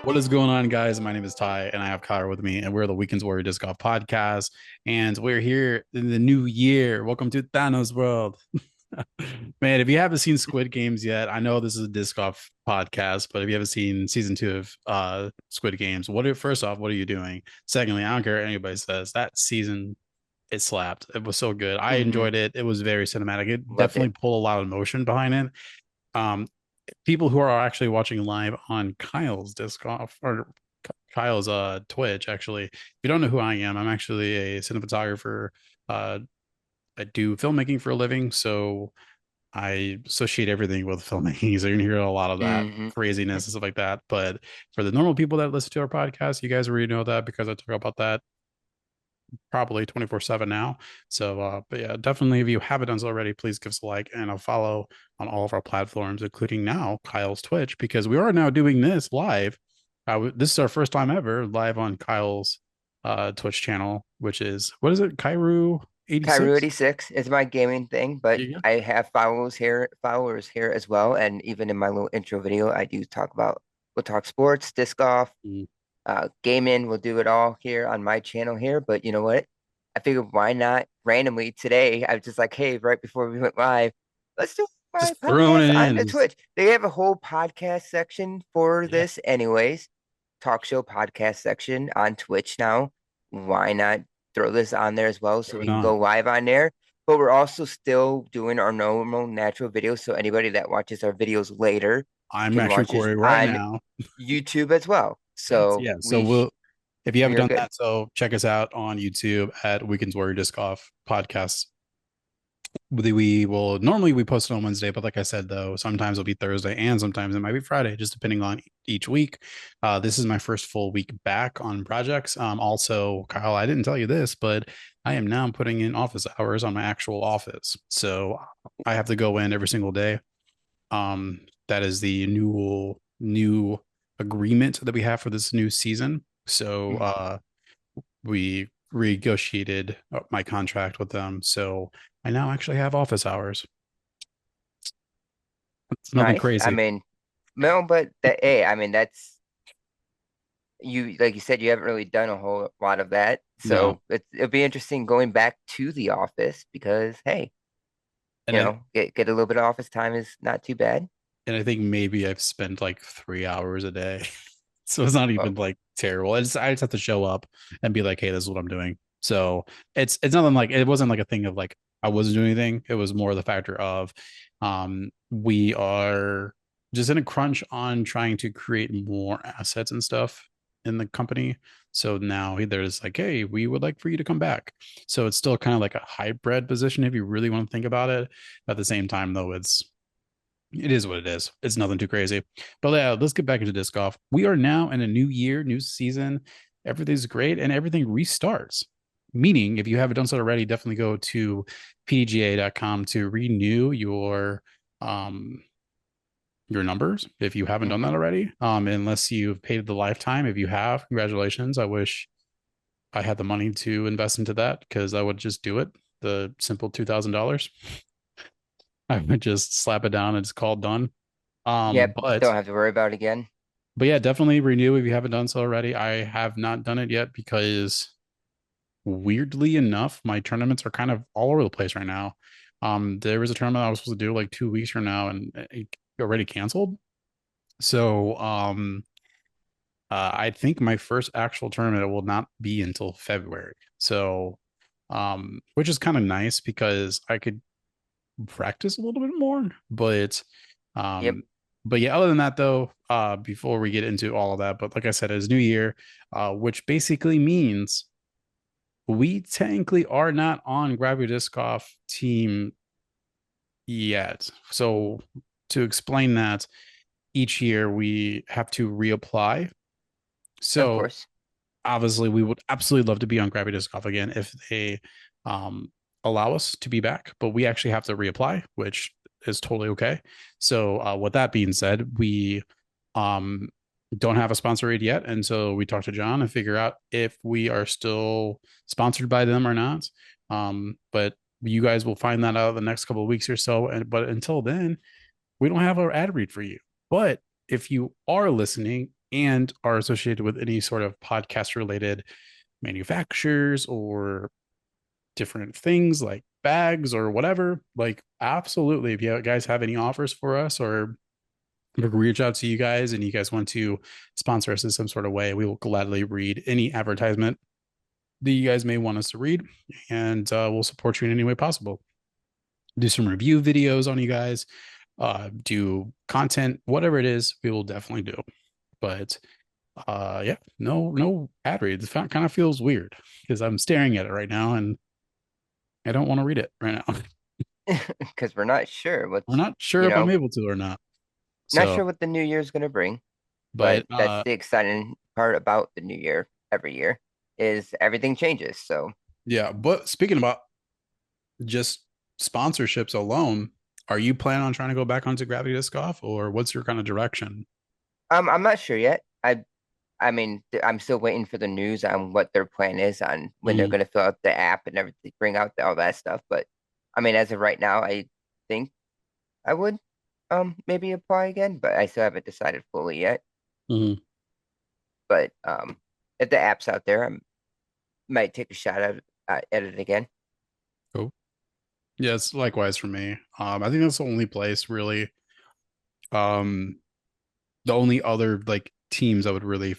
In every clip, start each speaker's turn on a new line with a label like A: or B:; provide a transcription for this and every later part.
A: What is going on, guys? My name is Ty, and I have Kyler with me, and we're the Weekend's Warrior DiscGolf Podcast, and we're here in the new year. Welcome to Thanos World. Man, if you haven't seen Squid Games yet, I know this is a disc golf podcast, but if you haven't seen season 2 of Squid Games, first off, what are you doing? Secondly, I don't care what anybody says. That season, it slapped. It was so good. I
B: Hmm.
A: enjoyed it. It was very cinematic. It
B: Loved it.
A: definitely pulled a lot of emotion behind it. Um, People who are actually watching live on Kyle's disc golf or Kyle's Twitch, actually, if you don't know who I am, I'm actually a cinematographer. Uh, I do filmmaking for a living, so I associate everything with filmmaking. So you're gonna hear a lot of that
B: Hmm.
A: craziness and stuff like that. But for the normal people that listen to our podcast, you guys already know that because I talk about that probably 24/7 now. So but yeah, definitely if you haven't done so already, please give us a like and a follow on all of our platforms, including now Kyle's Twitch, because we are now doing this live. This is our first time ever live on Kyle's Twitch channel, which is what is it? Kairu
B: Kyrie
A: 86?
B: 86 is my gaming thing, but
A: Yeah.
B: I have followers here as well. And even in my little intro video, we'll talk sports, disc golf,
A: Mm.
B: gaming. We'll do it all here on my channel here. But you know what? I figured why not randomly today? I was just like, hey, right before we went live, let's do my
A: Just throwing
B: podcast
A: it
B: on
A: in.
B: the Twitch. They have a whole podcast section for
A: Yeah.
B: this, anyways. Talk show podcast section on Twitch now. Why not throw this on there as well so
A: Why
B: we can
A: not?
B: go live on there? But we're also still doing our normal natural videos. So anybody that watches our videos later
A: I'm
B: can
A: actually
B: watch us
A: recording right
B: on
A: now.
B: YouTube as well.
A: Yes,
B: So
A: yeah. So if you
B: we
A: haven't
B: are
A: done
B: good.
A: that, so check us out on YouTube at Weekends Warrior Disc Golf Podcast. We will normally we post it on Wednesday, but like I said, though, sometimes it'll be Thursday and sometimes it might be Friday, just depending on each week. This is my first full week back on projects. Also, Kyle, I didn't tell you this, but I am now putting in office hours on my actual office. So I have to go in every single day. That is the new agreement that we have for this new season. So
B: Mhm.
A: we renegotiated my contract with them. So I now actually have office hours. It's nothing
B: Nice. I
A: crazy.
B: mean, no, but that, hey, I mean, that's you, like you said, you haven't really done a whole lot of that.
A: No.
B: So it'll be interesting going back to the office because, hey,
A: And I
B: get a little bit of office time is not too bad.
A: and I think maybe I've spent like 3 hours a day. So it's not
B: Well,
A: even like terrible. I just have to show up and be like, hey, this is what I'm doing. So it's nothing like it wasn't like a thing of like I wasn't doing anything. It was more the factor of we are just in a crunch on trying to create more assets and stuff in the company. So now they're just like, hey, we would like for you to come back. So it's still kind of like a hybrid position if you really want to think about it. At the same time, though, it is what it is. It's nothing too crazy. But yeah, let's get back into disc golf. We are now in a new year, new season. Everything's great and everything restarts. Meaning, if you haven't done so already, definitely go to PDGA.com to renew um your numbers if you haven't done
B: hmm
A: that already. Unless you've paid the lifetime. If you have, congratulations. I wish I had the money to invest into that because I would just do it. The simple $2,000. I would just slap it down and it's called done.
B: Yep,
A: But
B: don't have to worry about it again.
A: yeah, definitely renew if you haven't done so already. I have not done it yet because weirdly enough, my tournaments are kind of all over the place right now. There was a tournament I was supposed to do like 2 weeks from now and it already canceled. So I think my first actual tournament will not be until February. So which is kind of nice because I could practice a little bit more.
B: Yep.
A: Um, but yeah, other than that though, before we get into all of that, but like I said, it's New Year, which basically means we technically are not on Grab Your Disc Golf team yet. So to explain that, each year we have to reapply.
B: Of
A: So
B: course.
A: obviously we would absolutely love to be on Grab Your Disc Golf again if they um allow us to be back, but we actually have to reapply, which is totally okay. So with that being said, we um don't have a sponsor rate yet. And so we talked to John and figure out if we are still sponsored by them or not. But you guys will find that out in the next couple of weeks or so. But until then, we don't have our ad read for you. But if you are listening and are associated with any sort of podcast related manufacturers or different things like bags or whatever, like absolutely. If you guys have any offers for us or we reach out to you guys and you guys want to sponsor us in some sort of way, we will gladly read any advertisement that you guys may want us to read, and we'll support you in any way possible. Do some review videos on you guys, do content, whatever it is, we will definitely do. But yeah, no ad reads. It kind of feels weird because I'm staring at it right now and I don't want to read it right now.
B: because we're not sure
A: We're
B: what's,
A: not sure
B: you
A: if I'm
B: know,
A: able to or not.
B: not
A: So,
B: sure what the new year is going to bring.
A: but
B: But that's the exciting part about the new year every year is everything changes. So
A: yeah, but speaking about just sponsorships alone, are you planning on trying to go back onto gravity disc golf or what's your kind of direction?
B: I'm not sure yet. I mean, I'm still waiting for the news on what their plan is on when they're
A: Mm,
B: going to fill out the app and everything, bring out all that stuff. But I mean, as of right now, I think I would maybe apply again, but I still haven't decided fully yet.
A: mm,
B: But if the app's out there, I might take a shot at it again.
A: cool. Yeah, it's likewise for me. I think that's the only place really. Um, the only other like teams I would really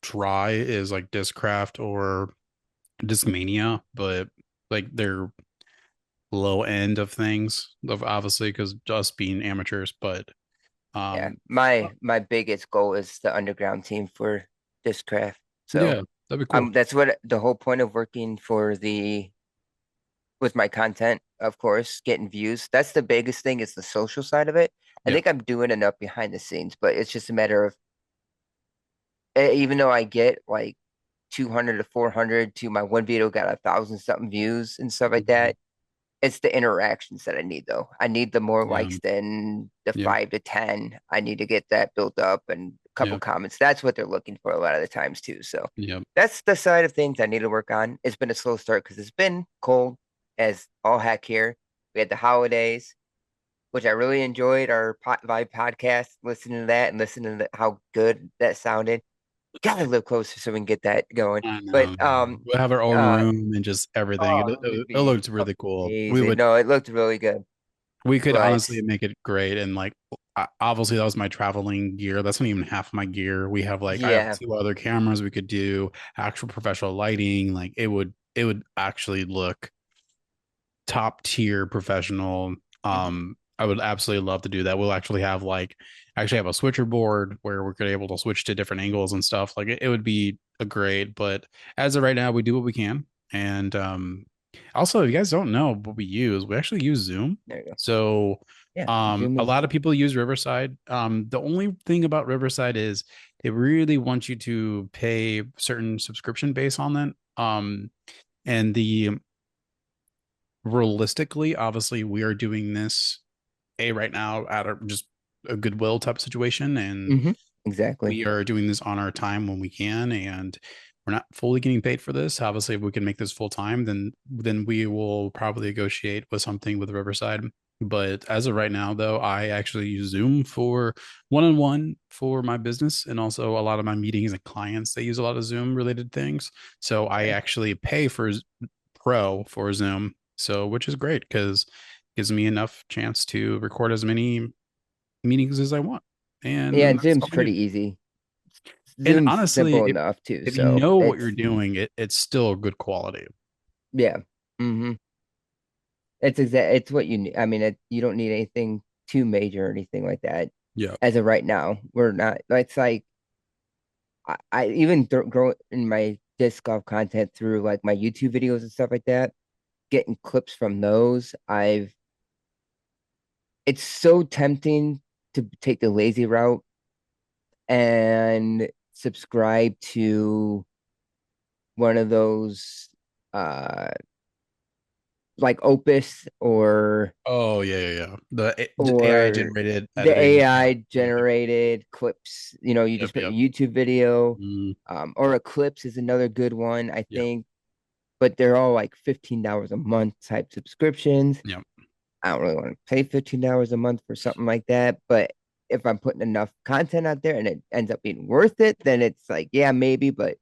A: try is like Discraft or Discmania, but like they're low end of things, of obviously because just being amateurs. But
B: Yeah,
A: um, uh,
B: my biggest goal is the underground team for Discraft. So
A: yeah, that'd be cool.
B: that's what the whole point of working for the with my content, of course, getting views. That's the biggest thing is the social side of it. I
A: Yeah,
B: think I'm doing enough behind the scenes, but it's just a matter of even though I get like 200 to 400 to my one video got 1,000 something views and stuff like
A: mhm,
B: that. It's the interactions that I need though. I need the more
A: yeah,
B: likes than the
A: yeah,
B: 5 to 10. I need to get that built up and a couple
A: yeah,
B: comments. That's what they're looking for a lot of the times too. So
A: yeah.
B: that's the side of things I need to work on. It's been a slow start because it's been cold as all heck here. We had the holidays, which I really enjoyed our Vibe podcast, listening to that and listening to how good that sounded. Gotta live closer so we can get that going.
A: I know.
B: But
A: We'll have our own
B: uh
A: room and just everything.
B: oh, it would
A: It
B: be
A: looked really cool.
B: amazing. No, it looked really good.
A: We could
B: But
A: honestly make it great. And like, obviously, that was my traveling gear. That's not even half my gear. We have like, I have
B: yeah,
A: two other cameras we could do, actual professional lighting. Like, it would actually look top tier professional.
B: mhm.
A: I would absolutely love to do that. We'll actually have a switcher board where we're gonna able to switch to different angles and stuff. Like it would be a great, but as of right now, we do what we can. And also, if you guys don't know what we actually use Zoom.
B: There you go.
A: So
B: Yeah, Zoom
A: a
B: is
A: lot of people use Riverside. The only thing about Riverside is they really want you to pay certain subscription base on that. And the realistically, obviously, we are doing this right now at just a goodwill type of situation, and
B: exactly.
A: we are doing this on our time when we can, and we're not fully getting paid for this. Obviously, if we can make this full time, then we will probably negotiate with something with Riverside. But as of right now, though, I actually use Zoom for one-on-one for my business and also a lot of my meetings and clients. They use a lot of Zoom related things. So I
B: Okay.
A: actually pay for Pro for Zoom. So which is great because it gives me enough chance to record as many meetings as I want.
B: Yeah,
A: And
B: and
A: that's
B: Zoom's
A: all I need.
B: pretty easy.
A: And
B: Zoom's
A: honestly,
B: simple enough too,
A: if you
B: so
A: know what you're
B: it's
A: doing, it's still good quality.
B: yeah. hmm It's what you need. I mean, you don't need anything too major or anything like that.
A: Yeah.
B: As of right now, we're not. It's like I even grow in my disc golf content through like my YouTube videos and stuff like that. Getting clips from those, it's so tempting to take the lazy route and subscribe to one of those uh like Opus
A: Oh yeah, yeah, yeah. The AI
B: or
A: generated
B: the
A: editing stuff.
B: AI
A: Yeah.
B: generated clips. You
A: Yep.
B: just put
A: Yep.
B: your YouTube video,
A: Mm,
B: or Eclipse is another good one, I
A: yep.
B: think. But they're all like $15 a month type subscriptions.
A: Yep.
B: I don't really want to pay $15 a month for something like that, but if I'm putting enough content out there and it ends up being worth it, then it's like, yeah, maybe, but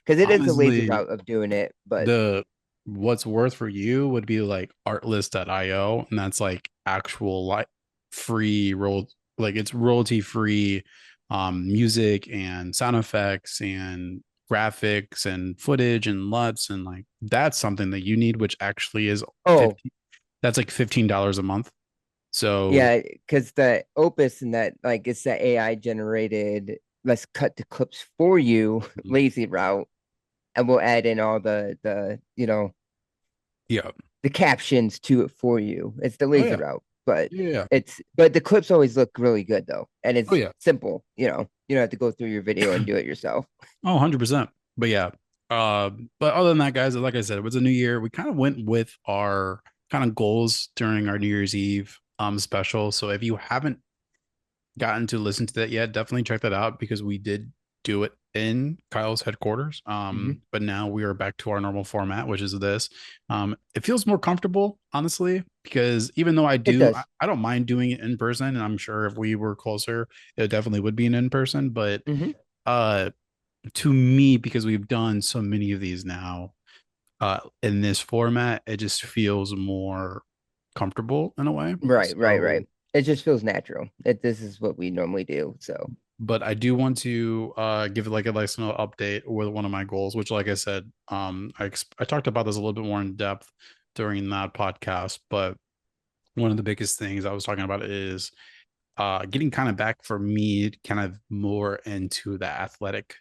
B: because it is a lazy
A: Honestly,
B: route of doing it. But
A: the what's worth for you would be like artlist.io, and that's like actual like free roll, like it's royalty free music and sound effects and graphics and footage and LUTs, and like that's something that you need, which actually is
B: oh,
A: 50, that's like $15 a month. So
B: yeah, because the Opus and that, like, it's the AI generated, let's cut the clips for you, lazy route, and we'll add in all the
A: yeah.
B: the captions to it for you. It's the
A: Oh
B: lazy
A: yeah.
B: route, but
A: Yeah.
B: but the clips always look really good though, and
A: Oh
B: it's
A: yeah.
B: simple. You don't have to go through your video and do it yourself.
A: Oh, 100%. But yeah. But other than that, guys, like I said, it was a new year. We kind of went with our kind of goals during our New Year's Eve special. So if you haven't gotten to listen to that yet, definitely check that out because we did do it in Kyle's headquarters.
B: Hmm.
A: But now we are back to our normal format, which is this. It feels more comfortable, honestly, because even though
B: It does.
A: I don't mind doing it in person, and I'm sure if we were closer, it definitely would be an in person. But
B: Hmm.
A: uh, to me, because we've done so many of these now, in this format, it just feels more comfortable in a way.
B: Right, right,
A: So
B: right. It just feels natural. This is what we normally do. So,
A: but I do want to give like a nice little update with one of my goals, which, like I said, I talked about this a little bit more in depth during that podcast. But one of the biggest things I was talking about is getting kind of back for me, kind of more into the athletic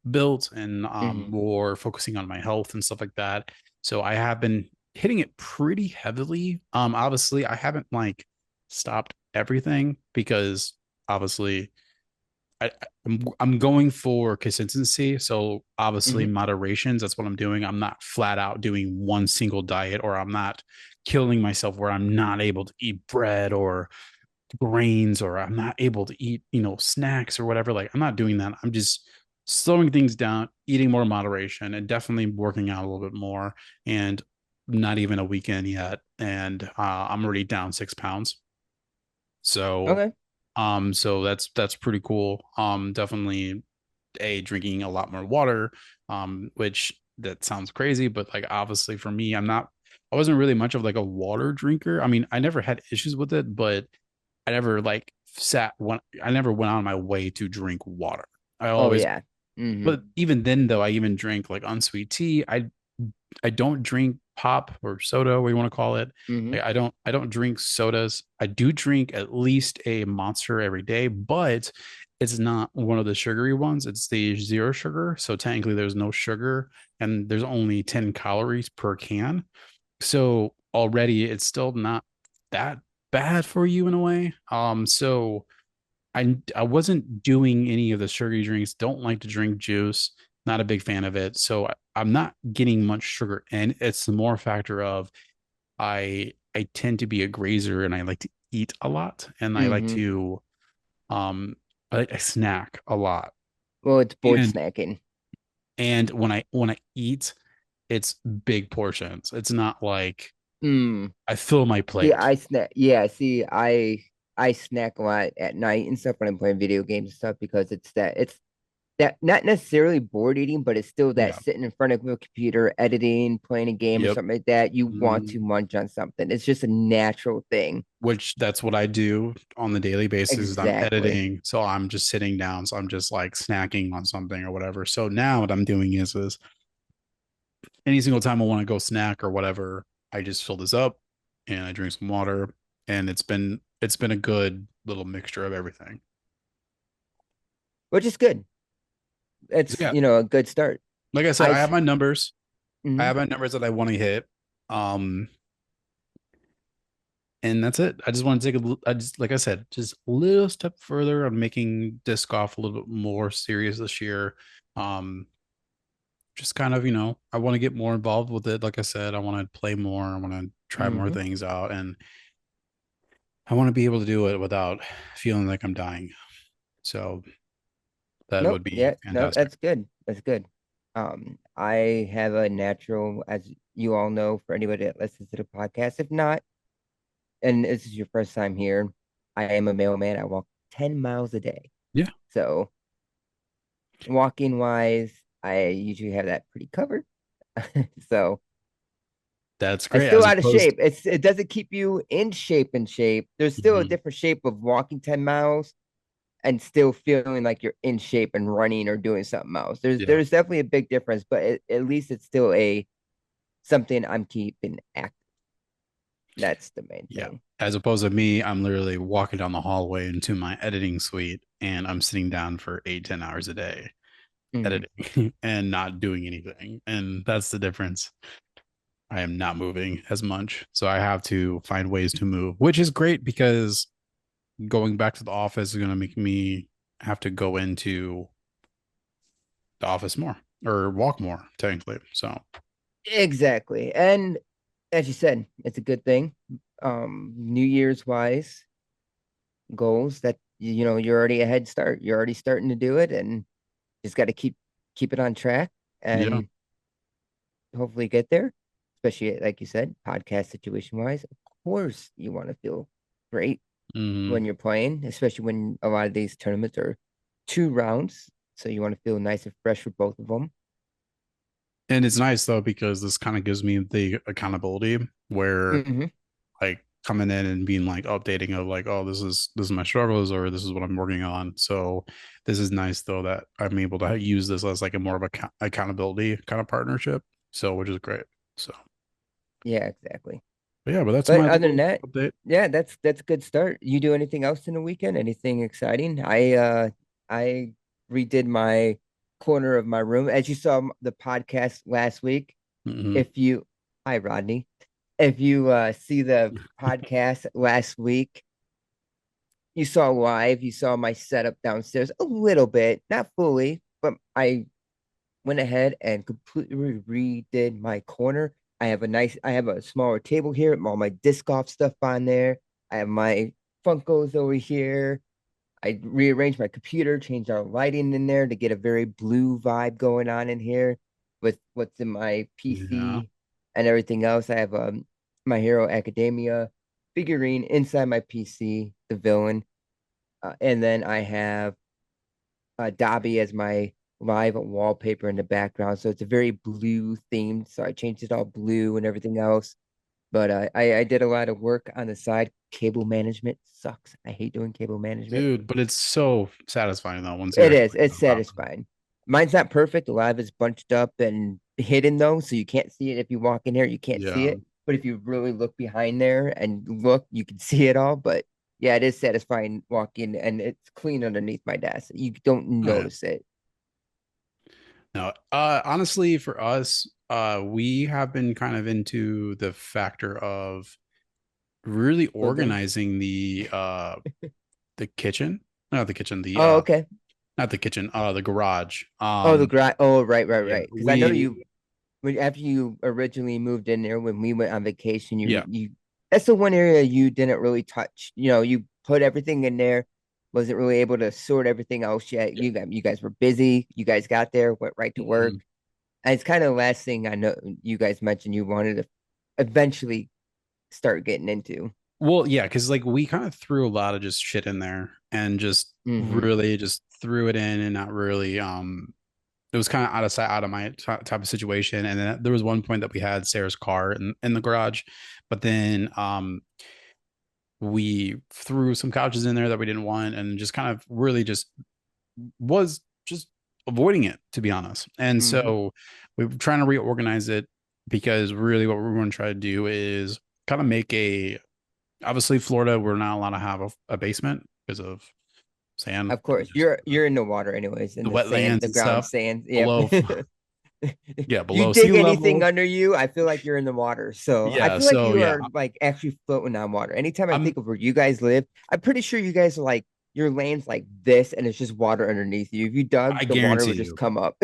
A: build and
B: hmm.
A: more focusing on my health and stuff like that. So I have been hitting it pretty heavily. Obviously, I haven't like stopped everything because obviously I'm going for consistency. So obviously
B: Hmm.
A: moderations, that's what I'm doing. I'm not flat out doing one single diet, or I'm not killing myself where I'm not able to eat bread or grains, or I'm not able to eat, snacks or whatever. Like I'm not doing that. I'm just slowing things down, eating more moderation, and definitely working out a little bit more. And not even a weekend yet. And I'm already down 6 pounds. So
B: Okay.
A: so that's pretty cool. Definitely drinking a lot more water, which that sounds crazy, but like obviously for me, I wasn't really much of like a water drinker. I mean, I never had issues with it, but I never like I never went on my way to drink water. I
B: Oh
A: always,
B: yeah. Hmm.
A: but even then though, I even drink like unsweet tea. I don't drink pop or soda, what you want to call it.
B: Hmm.
A: Like, I don't drink sodas. I do drink at least a Monster every day, but it's not one of the sugary ones. It's the zero sugar. So technically there's no sugar and there's only 10 calories per can. So already it's still not that bad for you in a way. So I wasn't doing any of the sugary drinks. Don't like to drink juice. Not a big fan of it. So I'm not getting much sugar in. It's more a factor of I tend to be a grazer and I like to eat a lot and I like
B: Hmm.
A: to um I snack a lot.
B: Well, it's board
A: And
B: snacking.
A: when I eat, it's big portions. It's not like
B: Mm.
A: I fill my
B: See,
A: plate.
B: I snack. Yeah, see, I snack a lot at night and stuff when I'm playing video games and stuff because it's that not necessarily board eating, but it's still that
A: Yeah.
B: sitting in front of a computer, editing, playing a game or
A: Yep.
B: something like that. You want to
A: Mhm.
B: munch on something. It's just a natural thing.
A: Which that's what I do on the daily basis. I'm
B: Exactly.
A: editing, so I'm just sitting down, so I'm just like snacking on something or whatever. So now what I'm doing is any single time I want to go snack or whatever, I just fill this up and I drink some water, and it's been a good little mixture of everything.
B: Which is good.
A: So
B: It's,
A: yeah,
B: a good start.
A: like I said,
B: I
A: I have my numbers. I
B: mhm.
A: have my numbers that I want to hit. Um, and that's it. I just want to take I just like I said, just a little step further on making disc golf a little bit more serious this year. Um, just kind of, I want to get more involved with it. Like I said, I want to play more. I want to try more
B: Mhm.
A: things out, and I want to be able to do it without feeling like I'm dying. So that
B: Nope.
A: would be
B: Yeah, no,
A: fantastic.
B: that's good. That's good. I have a natural, as you all know, for anybody that listens to the podcast. If not, and this is your first time here, I am a mailman. I walk 10 miles a day.
A: Yeah,
B: So walking wise, I usually have that pretty covered. So
A: that's
B: I'm
A: great.
B: still
A: As
B: out of
A: opposed,
B: shape. It doesn't keep you in shape and shape. There's still a
A: Mhm.
B: different shape of walking 10 miles and still feeling like you're in shape and running or doing something else. There's
A: Yeah,
B: there's definitely a big difference, but at least it's still a something I'm keeping active. That's the main
A: yeah.
B: thing.
A: As opposed to me, I'm literally walking down the hallway into my editing suite, and I'm sitting down for 8, 10 hours a day
B: Mhm.
A: editing and not doing anything, and that's the difference. I am not moving as much, so I have to find ways to move, which is great because going back to the office is going to make me have to go into the office more or walk more technically. So
B: Exactly. And as you said, it's a good thing. New Year's wise goals that you're already a head start. You're already starting to do it and just got to keep it on track
A: yeah.
B: and hopefully get there. Especially like you said, podcast situation wise. Of course you want to feel great
A: Hmm.
B: when you're playing, especially when a lot of these tournaments are 2 rounds. So you want to feel nice and fresh for both of them.
A: And it's nice though because this kind of gives me the accountability where
B: Hmm.
A: like coming in and being like updating of like, oh, this is my struggles or this is what I'm working on. So this is nice though that I'm able to use this as like a more of a accountability kind of partnership. So which is great. So
B: Yeah, exactly.
A: but yeah, but that's
B: But
A: my
B: other than
A: little
B: that,
A: update.
B: yeah, that's a good start. You do anything else in the weekend? Anything exciting? I redid my corner of my room. As you saw the podcast last week,
A: Hmm.
B: if you hi Rodney. If you see the podcast last week, you saw live, you saw my setup downstairs a little bit, not fully, but I went ahead and completely redid my corner. I have a smaller table here, all my disc golf stuff on there. I have my Funkos over here. I rearranged my computer, changed our lighting in there to get a very blue vibe going on in here with what's in my
A: Yeah.
B: PC and everything else. I have My Hero Academia figurine inside my PC, the villain, and then I have Dobby as my live wallpaper in the background. So it's a very blue themed. So I changed it all blue and everything else. But I did a lot of work on the side. Cable management sucks. I hate doing cable management.
A: Dude, but it's so satisfying though once you
B: It is.
A: actually
B: It's
A: on top of
B: satisfying. Mine's not perfect. A lot of it's bunched up and hidden though, so you can't see it. If you walk in here, you
A: it.
B: can't see
A: Yeah.
B: it. But if you really look behind there and look, you can see it all. But yeah, it is satisfying walking and it's clean underneath my desk. You don't
A: Oh, yeah.
B: notice it.
A: No, honestly, for us, we have been kind of into the factor of really
B: Moving.
A: organizing the kitchen, not the kitchen, the
B: Oh, okay.
A: not the kitchen, the garage.
B: Oh, the garage. Oh, right, right,
A: Yeah,
B: right. Because I know after you originally moved in there when we went on vacation,
A: yeah,
B: that's the one area you didn't really touch. You put everything in there, wasn't really able to sort everything else yet. You guys were busy. You guys got there, went right to work.
A: mhm.
B: And it's kind of the last thing I know you guys mentioned you wanted to eventually start getting into.
A: Well, yeah, because like we kind of threw a lot of just shit in there and just
B: Hmm.
A: really just threw it in and not really it was kind of out of sight, out of my type of situation. And then there was one point that we had Sarah's car in the garage, but then we threw some couches in there that we didn't want and just kind of really just was just avoiding it, to be honest. And
B: Hmm.
A: so we were trying to reorganize it because really what we're going to try to do is kind of make a obviously Florida, we're not allowed to have a basement because of sand
B: Of
A: and
B: course,
A: just
B: you're in the water anyways, in
A: the
B: the sand,
A: wetlands
B: the
A: and
B: ground
A: stuff
B: sand. Yep.
A: below, yeah,
B: You
A: below
B: dig
A: sea
B: anything
A: level.
B: under you, I feel like you're in the water. So I
A: Yeah.
B: feel like
A: So
B: you
A: yeah,
B: are like actually floating on water. Anytime I
A: I'm
B: think of where you guys live, I'm pretty sure you guys are like your land's like this and it's just water underneath you. If you dug,
A: I
B: the water
A: guarantee
B: would just
A: you.
B: come up.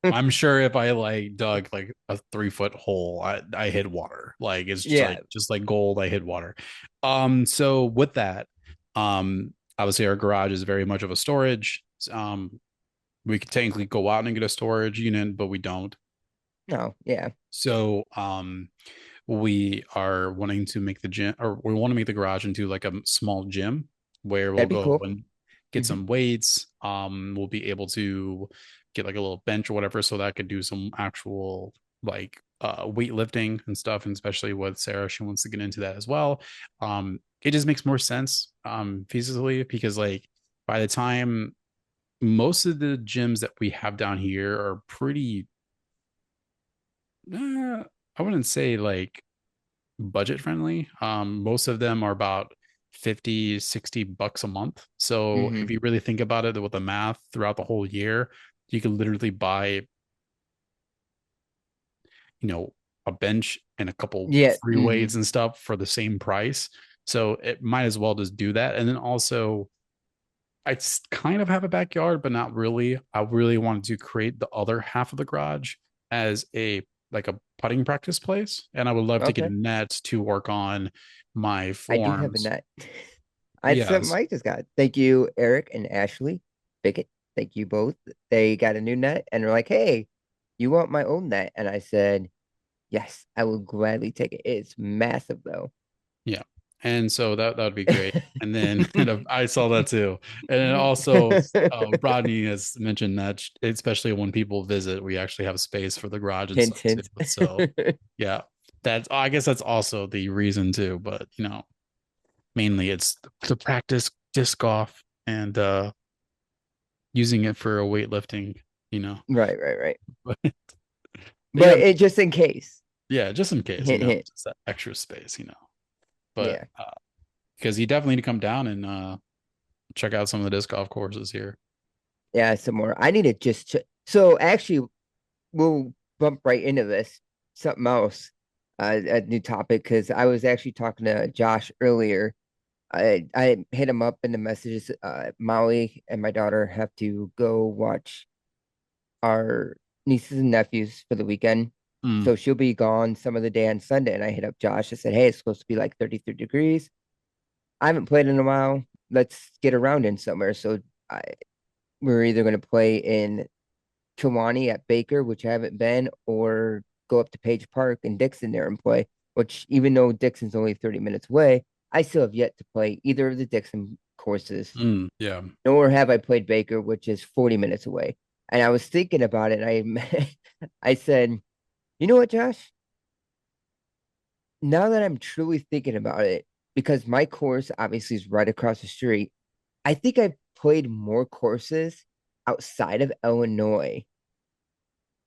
A: I'm sure if I like dug like a 3 foot hole, I hit water. Like it's
B: Yeah,
A: just like gold, I hit water. So with that, obviously our garage is very much of a storage. We could technically go out and get a storage unit, but we don't.
B: no, yeah,
A: So we are wanting to make the gym or we want to make the garage into like a small gym where we'll
B: that'd be
A: go
B: cool.
A: and get some weights. We'll be able to get like a little bench or whatever, so that I could do some actual like weightlifting and stuff, and especially with Sarah, she wants to get into that as well. It just makes more sense feasibly because like by the time most of the gyms that we have down here are pretty I wouldn't say like budget friendly. Most of them are about 50, $60 a month. So
B: Mm-hmm.
A: if you really think about it with the math throughout the whole year, you could literally buy, you know, a bench and a couple
B: Yeah.
A: free
B: Mm-hmm.
A: weights and stuff for the same price. So it might as well just do that. And then also I kind of have a backyard, but not really. I really wanted to create the other half of the garage as a like a putting practice place, and I would love to get a
B: Okay.
A: net to work on my
B: I do have a
A: forms.
B: net. I something
A: Yes.
B: Mike just got. Thank you, Eric and Ashley Bickett. Thank you both. They got a new net and they're like, "Hey, you want my old net?" And I said, "Yes, I will gladly take it. It's massive though."
A: Yeah. And so that would be great. And then I saw that too. And then also Rodney has mentioned that especially when people visit, we actually have space for the garage and
B: Hint,
A: stuff too.
B: hint.
A: So yeah, that's I guess that's also the reason too. But mainly it's to practice disc golf and using it for a weightlifting, you know.
B: Right, right, right.
A: But yeah,
B: But it just in case.
A: yeah, just in case,
B: Hint, hint.
A: just that extra space, But
B: Yeah.
A: because you definitely need to come down and check out some of the disc golf courses here.
B: Yeah, some more. I need to just so actually we'll bump right into this. Something else, a new topic, because I was actually talking to Josh earlier. I hit him up in the messages. Molly and my daughter have to go watch our nieces and nephews for the weekend.
A: Mm,
B: So she'll be gone some of the day on Sunday. And I hit up Josh. I said, "Hey, it's supposed to be like 33 degrees. I haven't played in a while. Let's get around in somewhere." So I we're either going to play in Kiwani at Baker, which I haven't been, or go up to Page Park and Dixon there and play, which even though Dixon's only 30 minutes away, I still have yet to play either of the Dixon courses,
A: yeah.
B: nor have I played Baker, which is 40 minutes away. And I was thinking about it, and I said, you know what, Josh? Now that I'm truly thinking about it, because my course obviously is right across the street, I think I've played more courses outside of Illinois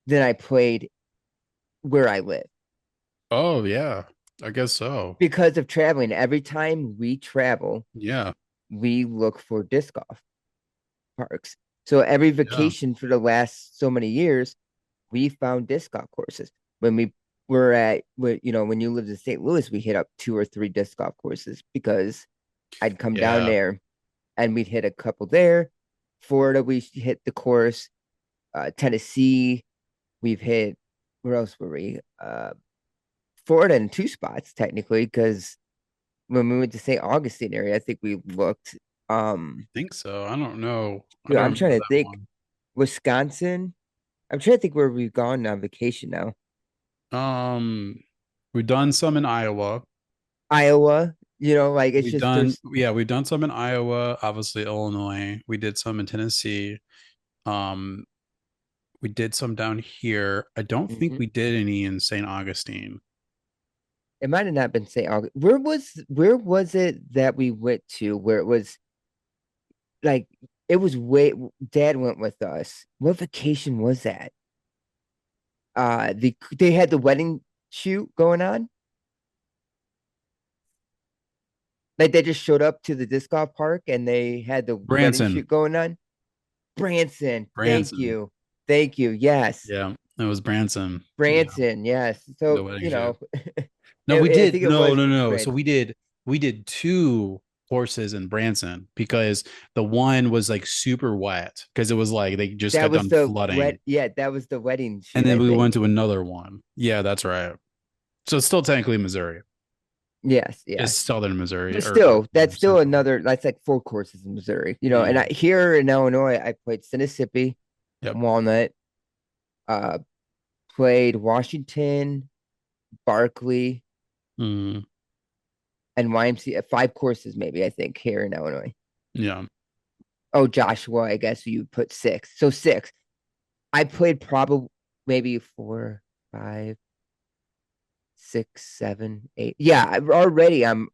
B: than I played where I live
A: Oh yeah, I guess so.
B: because of traveling. Every time we travel,
A: Yeah,
B: we look for disc golf parks. So every
A: yeah.
B: vacation for the last so many years, we found disc golf courses. When we were at, when you lived in St. Louis, we hit up 2 or 3 disc golf courses because I'd come down
A: Yeah.
B: there and we'd hit a couple there. Florida, we hit the course. Tennessee, we've hit. Where else were we? Florida in 2 spots technically because when we went to St. Augustine area, I think we looked.
A: Think so. I don't know. I
B: Dude,
A: don't
B: I'm trying
A: remember
B: to
A: that
B: think.
A: one.
B: Wisconsin. I'm trying to think where we've gone on vacation now.
A: Um, we've done some in Iowa.
B: Iowa, like it's just there's
A: We've done some in Iowa, obviously Illinois. We did some in Tennessee. Um, we did some down here. I don't think
B: mhm.
A: we did any in St. Augustine.
B: It might have not been St. Augustine. Where was it that we went to where it was like it was way Dad went with us. What vacation was that? They had the wedding shoot going on. Like they just showed up to the disc golf park and they had the wedding
A: Branson.
B: shoot going on. Branson, thank
A: Branson.
B: you. Thank you. Yes.
A: Yeah, it was Branson. Yeah,
B: Branson, yes.
A: the
B: So,
A: wedding shoot. No, we
B: I
A: did.
B: think it
A: No,
B: was
A: no, no. So
B: Branson.
A: we did two horses in Branson because the one was like super wet because it was like they just
B: That
A: got
B: was
A: done
B: the
A: flooding.
B: that was the wedding
A: And
B: shoot,
A: then
B: I
A: we
B: think.
A: went to another one. Yeah, that's right. So it's still technically Missouri.
B: Yes,
A: It's
B: yes.
A: southern Missouri
B: But
A: or like
B: still, that's still
A: central.
B: another that's like 4 courses in Missouri, and
A: Yeah.
B: here in Illinois, I played Mississippi,
A: Yep.
B: Walnut, uh, played Washington, Barkley,
A: Mm,
B: and YMCA, 5 courses maybe, I think, here in Illinois.
A: yeah.
B: Oh, Joshua, I guess you put six. So six. I played probably maybe four, five, six, seven, eight. Yeah, I'm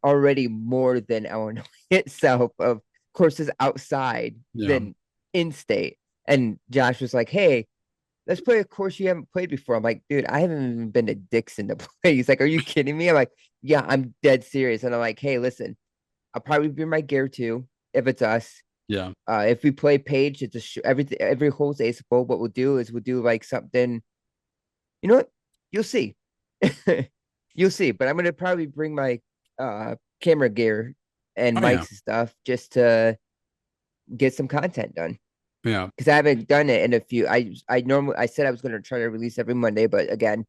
B: already more than Illinois itself of courses outside
A: Yeah.
B: than in state. And Josh was like, "Hey, let's play a course you haven't played before." I'm like, "Dude, I haven't even been to Dixon to play." He's like, "Are you kidding me?" I'm like, "Yeah, I'm dead serious." And I'm like, "Hey, listen, I'll probably bring my gear too if it's us.
A: Yeah.
B: If we play Page, it's every hole's aceable. What we'll do is we'll do like something. You know what? You'll see. You'll see. But I'm gonna probably bring my camera gear and
A: Oh yeah.
B: mics and stuff just to get some content done
A: Yeah.
B: because I haven't done it in a few. I said I was gonna try to release every Monday, but again,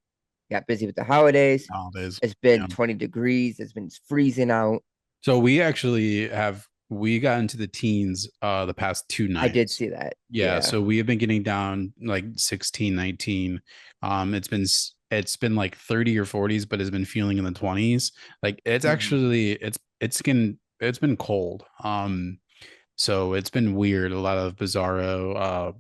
B: got busy with the holidays.
A: Nowadays.
B: It's been
A: Yeah.
B: 20 degrees. It's been freezing out.
A: So we got into the teens the past two
B: I did
A: nights.
B: see that.
A: Yeah,
B: Yeah.
A: so we have been getting down like 16, 19. It's been like 30 or 40s, but it's been feeling in the 20s. Like it's
B: Mhm.
A: actually it's been cold. So it's been weird, a lot of bizarro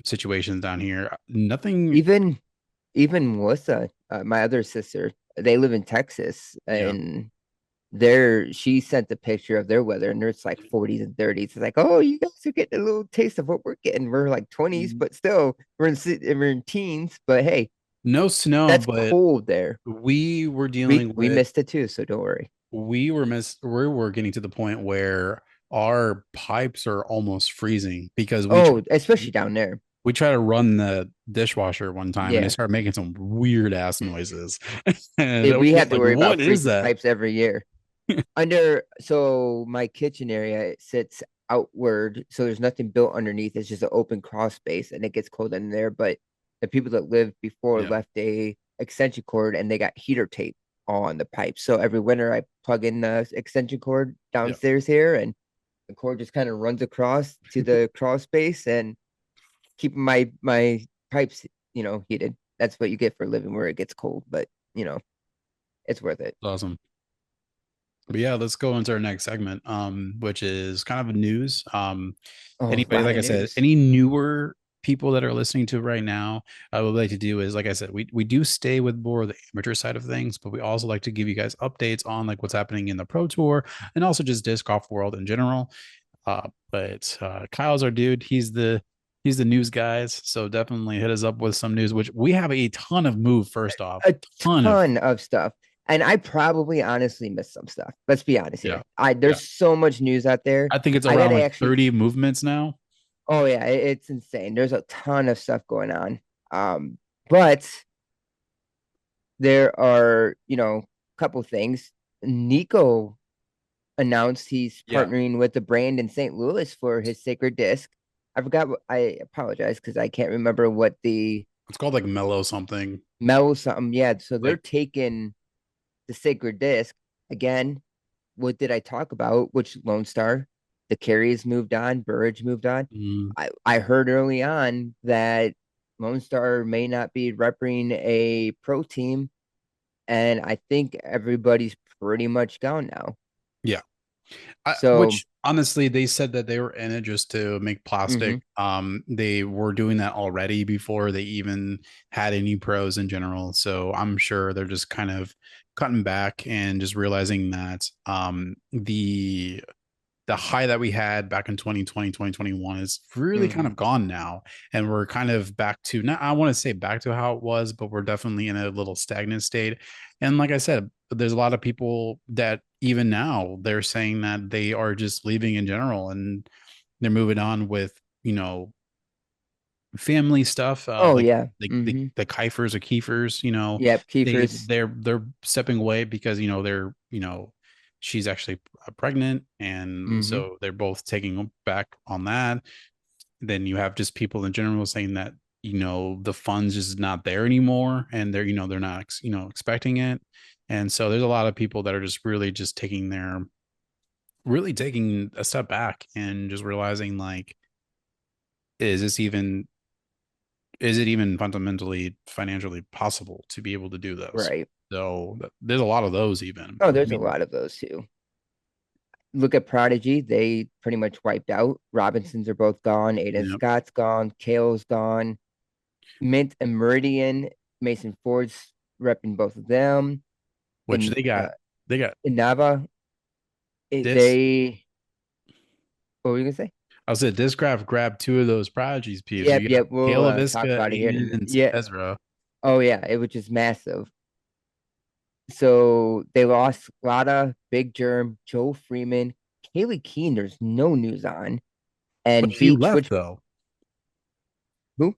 A: situations down here. Nothing.
B: Even Melissa, my other sister, they live in Texas,
A: Yeah.
B: and she sent the picture of their weather, and it's like 40s and 30s. It's like, oh, you guys are getting a little taste of what we're getting. We're like 20s, but still we're in teens. But hey,
A: No snow,
B: that's
A: but
B: cold there.
A: we were
B: We
A: dealing
B: we
A: with
B: missed it too, so don't worry.
A: we were getting to the point where our pipes are almost freezing because
B: Oh, especially down there.
A: we tried to run the dishwasher one time and it
B: Yeah.
A: started making some weird ass noises. And I was
B: We have
A: just
B: to
A: like,
B: worry
A: what
B: about
A: is
B: freezing
A: that?
B: pipes every year. So my kitchen area, it sits outward, so there's nothing built underneath. It's just an open crawl space, and it gets cold in there. But the people that lived before
A: Yeah.
B: left a extension cord, and they got heater tape all on the pipe. So every winter, I plug in the extension cord
A: Yeah.
B: downstairs here, and the cord just kind of runs across to the crawl space and keeping my pipes, heated. That's what you get for living where it gets cold, but you know, it's worth it.
A: Awesome. But yeah, let's go into our next segment, which is kind of news.
B: Oh, a
A: Anybody,
B: lot
A: like
B: of
A: I said,
B: news.
A: any newer people that are listening to right now, what we like to do is, like I said, we do stay with more of the amateur side of things, but we also like to give you guys updates on like what's happening in the pro tour and also just disc golf world in general. But Kyle's our dude. He's the news guys, so definitely hit us up with some news. Which we have a ton of move. First off,
B: A
A: ton of
B: ton of stuff. And I probably honestly missed some stuff. Let's be honest
A: yeah,
B: here. I
A: yeah.
B: There's so much news out there.
A: I think it's
B: I
A: around
B: gotta
A: like
B: actually
A: 30 movements now.
B: oh yeah, it's insane. There's a ton of stuff going on. But there are, a couple things. Nico announced he's
A: Yeah,
B: partnering with the brand in St. Louis for his sacred disc. I apologize because I can't remember what the
A: it's called like mellow something.
B: Mel something. Yeah, so they're
A: Like,
B: taking the sacred disc again. What did I talk about? Which Lone Star? The carries moved on, Burridge moved on.
A: mm,
B: I heard early on that Lone Star may not be repping a pro team, and I think everybody's pretty much gone now.
A: yeah.
B: So,
A: Which honestly, they said that they were in it just to make plastic.
B: mhm.
A: They were doing that already before they even had any pros in general. So I'm sure they're just kind of cutting back and just realizing that the high that we had back in 2020 2021 is really kind of
B: Mhm.
A: gone now, and we're kind of back to, not, I want to say back to how it was, but we're definitely in a little stagnant state. And like I said, there's a lot of people that even now they're saying that they are just leaving in general and they're moving on with, family stuff,
B: Oh
A: like
B: yeah.
A: the Kiefers or Kiefers,
B: Yep,
A: they
B: Kiefer's.
A: they're stepping away because they're she's actually pregnant, and
B: Mhm.
A: so they're both taking back on that. Then you have just people in general saying that the funds just not there anymore, and they're not expecting it, and so there's a lot of people that are just really just taking a step back and just realizing like, is this even is it even fundamentally financially possible to be able to do this?
B: Right.
A: So there's a lot of those even.
B: Oh,
A: I
B: there's a
A: mean,
B: lot of those too. look at Prodigy, they pretty much wiped out. Robinsons are both gone. Aiden
A: Yep.
B: Scott's gone. Kale's gone. Mint and Meridian, Mason Ford's repping both of them.
A: Which
B: In
A: they got
B: in Nava,
A: this.
B: they what were you gonna say?
A: I said Discraft grabbed two of those prodigies peeps.
B: Yep,
A: You got
B: yep. We'll
A: Kayla
B: talk
A: Visca,
B: about it here.
A: Aiden, and
B: Yeah.
A: Ezra.
B: Oh yeah, it was just massive. So they lost Lada, Big Germ, Joe Freeman, Kaylee Keen. There's no news on,
A: But
B: and
A: she
B: Beach.
A: left
B: Which
A: though.
B: who?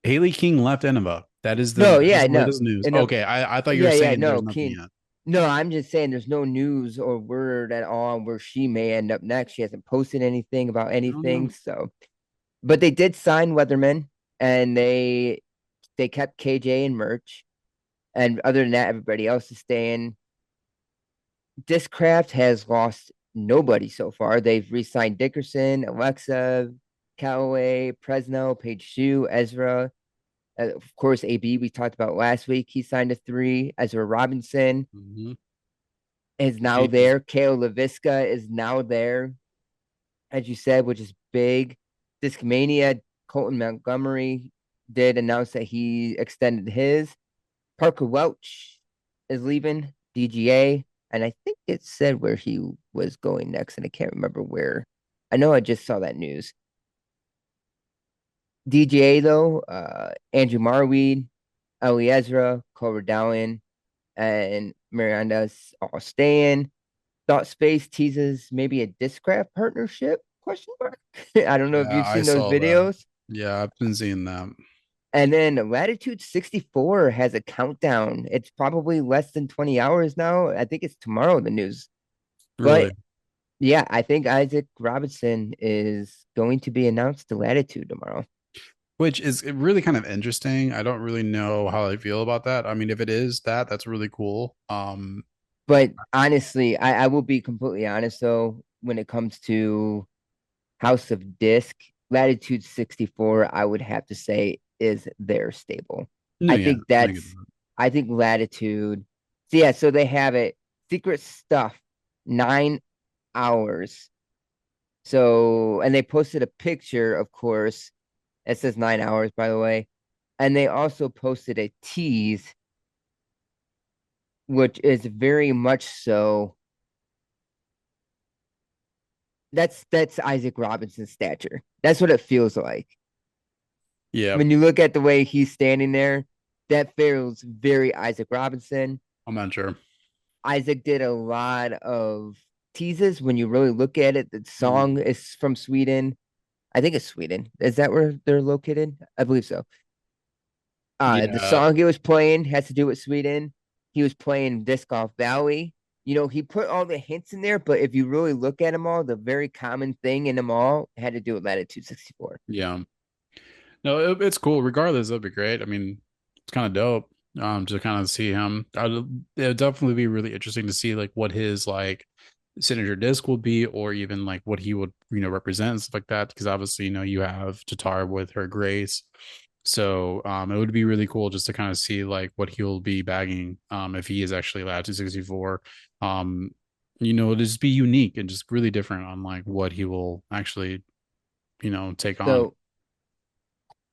A: Haley King left Innova. That is the
B: No,
A: that is
B: yeah,
A: the
B: no,
A: latest news.
B: and
A: Okay, I thought you were
B: yeah, yeah,
A: saying there's
B: no,
A: nothing
B: Keen.
A: yet.
B: No, I'm just saying there's no news or word at all on where she may end up next. She hasn't posted anything about
A: I don't know.
B: anything. So, but they did sign Weatherman, and they kept KJ and Merch, and other than that, everybody else is staying. Discraft has lost nobody so far. They've re-signed Dickerson, Alexa, Callaway, Presno, Page Shoe, Ezra. Of course, AB we talked about last week. He signed a 3. Ezra Robinson
A: Mhm.
B: is now
A: Ages.
B: there. Kale LaVisca is now there, as you said, which is big. Discmania, Colton Montgomery did announce that he extended his. Parker Welch is leaving DGA, and I think it said where he was going next, and I can't remember where. I know I just saw that news. DGA though, Andrew Marweed, Ali Ezra, Cole Dallin, and Miranda's all staying. Thought Space teases maybe a Discraft partnership? Question mark. I don't know if
A: Yeah,
B: you've
A: I
B: seen those
A: saw that.
B: videos.
A: Yeah, I've been seeing that.
B: And then Latitude 64 has a countdown. It's probably less than 20 hours now. I think it's tomorrow, the news.
A: Really.
B: But yeah, I think Isaac Robinson is going to be announced to Latitude tomorrow.
A: Which is really kind of interesting. I don't really know how I feel about that. I mean, if it is that, that's really cool.
B: But honestly, I will be completely honest though, when it comes to House of Disc, Latitude 64, I would have to say is their stable.
A: No,
B: I
A: yeah,
B: think
A: I get
B: that's,
A: that.
B: I think Latitude. So yeah, so they have it. Secret Stuff, 9 hours. So, and they posted a picture, of course. It says 9 hours, by the way. And they also posted a tease, which is very much so. That's Isaac Robinson's stature. That's what it feels like.
A: Yeah,
B: When you look at the way he's standing there, that feels very Isaac Robinson.
A: I'm not sure.
B: Isaac did a lot of teases. When you really look at it, the
A: Mhm.
B: song is from Sweden. I think it's Sweden. Is that where they're located? I believe so. The
A: Yeah,
B: song he was playing has to do with Sweden. He was playing Disc Golf Valley. You know, he put all the hints in there, but if you really look at them all, the very common thing in them all had to do with Latitude 64.
A: yeah. No, it's cool. Regardless, that'd be great. I mean, it's kind of dope. To kind of see him. It'd definitely be really interesting to see like what his like signature disc will be, or even like what he would represent and stuff like that. Because obviously, you have Tatar with her Grace, so it would be really cool just to kind of see like what he'll be bagging if he is actually allowed to 64. It'll just be unique and just really different on like what he will actually take on.
B: So,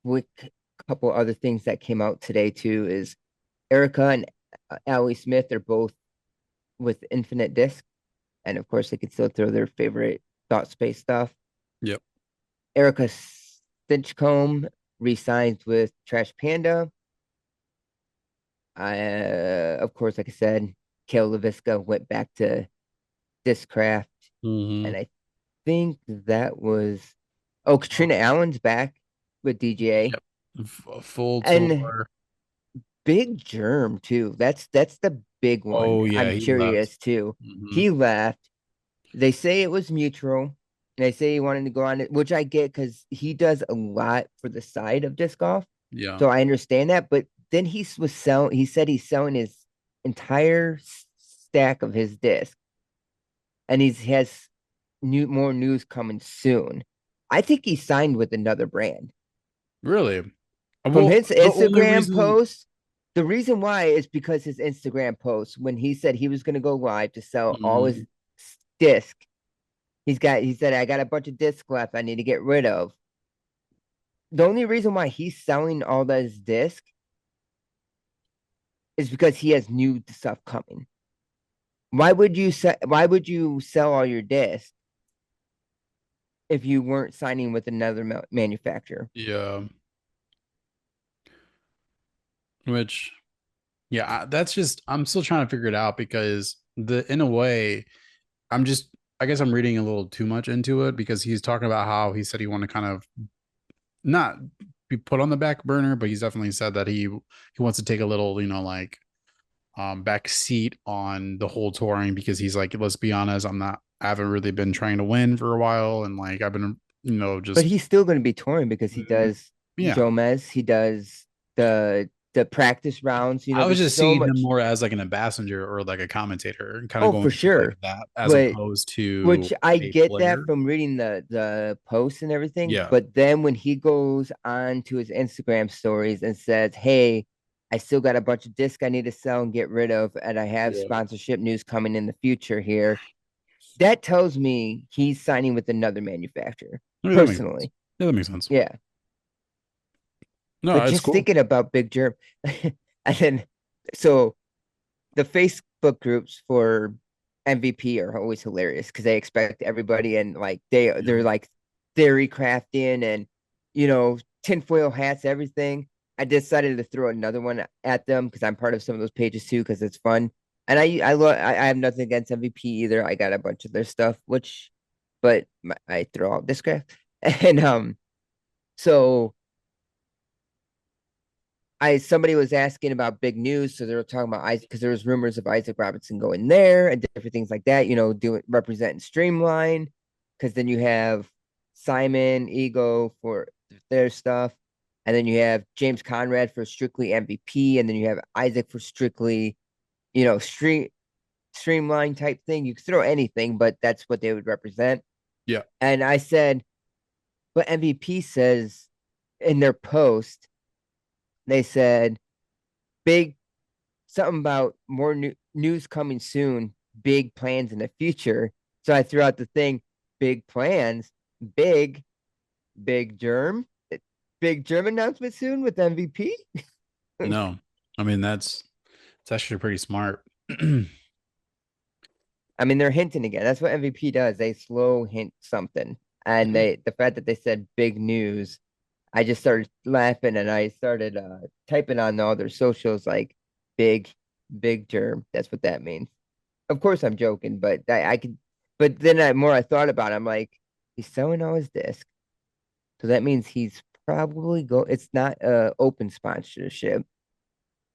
B: with a couple other things that came out today too is Erica and Allie Smith are both with Infinite Disc, and of course they could still throw their favorite Thought Space stuff.
A: Yep.
B: Erica Stinchcomb re-signed with Trash Panda. Of course, like I said, Kale LaVisca went back to Discraft,
A: Mm-hmm.
B: and I think that was Katrina Allen's back with DGA
A: Yep. Full
B: and
A: tour.
B: Big Germ too. That's the big one.
A: Oh yeah,
B: I'm
A: he left.
B: curious too.
A: Hmm.
B: He left. They say it was mutual. They say he wanted to go on it, which I get because he does a lot for the side of disc golf.
A: Yeah.
B: So I understand that. But then he said he's selling his entire stack of his disc, and he has more news coming soon. I think he signed with another brand.
A: Really?
B: From
A: Well,
B: his
A: the only
B: Instagram
A: reason.
B: post, the reason why is because his Instagram post when he said he was going to go live to sell all his
A: Mhm.
B: disc He said, I got a bunch of discs left I need to get rid of. The only reason why he's selling all those discs is because he has new stuff coming. Why would you sell all your discs if you weren't signing with another manufacturer?
A: Yeah. Which, yeah, that's just, I'm still trying to figure it out because in a way, I'm just, I guess I'm reading a little too much into it because he's talking about how he said he wanted to kind of not be put on the back burner, but he's definitely said that he wants to take a little, like back seat on the whole touring because he's like, let's be honest, I haven't really been trying to win for a while, and like I've been,
B: But
A: just
B: he's still going to be touring because he does
A: yeah.
B: Jomez, he does the practice rounds.
A: I was
B: There's
A: just
B: so
A: seeing him
B: much.
A: more as like an ambassador or like a commentator and kind of
B: Oh,
A: going
B: for
A: into like
B: sure.
A: that as
B: But
A: opposed to
B: which I
A: a
B: get that
A: player.
B: from reading the posts and everything.
A: Yeah.
B: But then when he goes on to his Instagram stories and says, "Hey, I still got a bunch of discs I need to sell and get rid of, and I have
A: Yeah.
B: sponsorship news coming in the future here," that tells me he's signing with another manufacturer.
A: I mean, that makes sense.
B: Personally,
A: Yeah, that makes sense.
B: yeah.
A: No,
B: But
A: it's
B: just
A: cool.
B: thinking about Big Germ, and then so the Facebook groups for MVP are always hilarious because they expect everybody and like
A: Yeah.
B: they're like theory crafting and tinfoil hats, everything. I decided to throw another one at them because I'm part of some of those pages too because it's fun. And I have nothing against MVP either. I got a bunch of their stuff, but I throw out this crap. And so somebody was asking about big news, so they were talking about Isaac because there was rumors of Isaac Robinson going there and different things like that. Doing representing Streamline, because then you have Simon Ego for their stuff, and then you have James Conrad for strictly MVP, and then you have Isaac for strictly, Streamline type thing. You could throw anything, but that's what they would represent.
A: Yeah.
B: And I said, but MVP says in their post, they said big something about more news coming soon, big plans in the future. So I threw out the thing, big plans, big, big germ, big germ announcement soon with MVP.
A: No. I mean, it's actually pretty smart. Yeah.
B: I mean, they're hinting again. That's what MVP does. They slow hint something. And the fact that they said big news, I just started laughing and I started typing on all their socials like big, big germ. That's what that means. Of course I'm joking, but I could. But then more I thought about it, I'm like, he's selling all his disc, so that means he's probably go. It's not a open sponsorship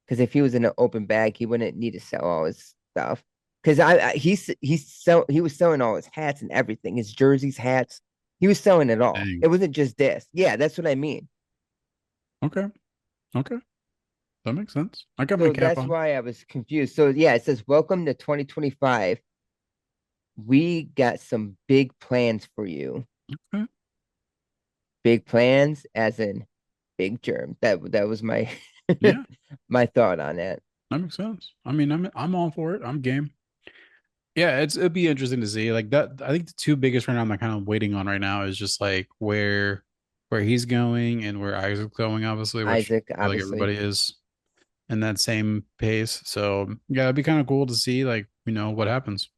B: because if he was in an open bag, he wouldn't need to sell all his stuff. Because he was selling all his hats and everything, his jerseys, hats. He was selling it all.
A: Dang.
B: It wasn't just disc. Yeah, that's what I mean.
A: Okay. Okay. That makes sense. I got my
B: So
A: cap
B: that's
A: on.
B: why I was confused. So yeah, it says welcome to 2025. We got some big plans for you.
A: Okay.
B: Big plans, as in big germ. That was my
A: Yeah,
B: my thought on that.
A: that makes sense. I mean, I'm all for it. I'm game. Yeah, it'd be interesting to see. Like that, I think the two biggest right now I'm kind of waiting on right now is just like where he's going and where Isaac's going, obviously, which
B: Isaac,
A: I feel like
B: obviously.
A: everybody is in that same pace. So yeah, it'd be kind of cool to see like, what happens.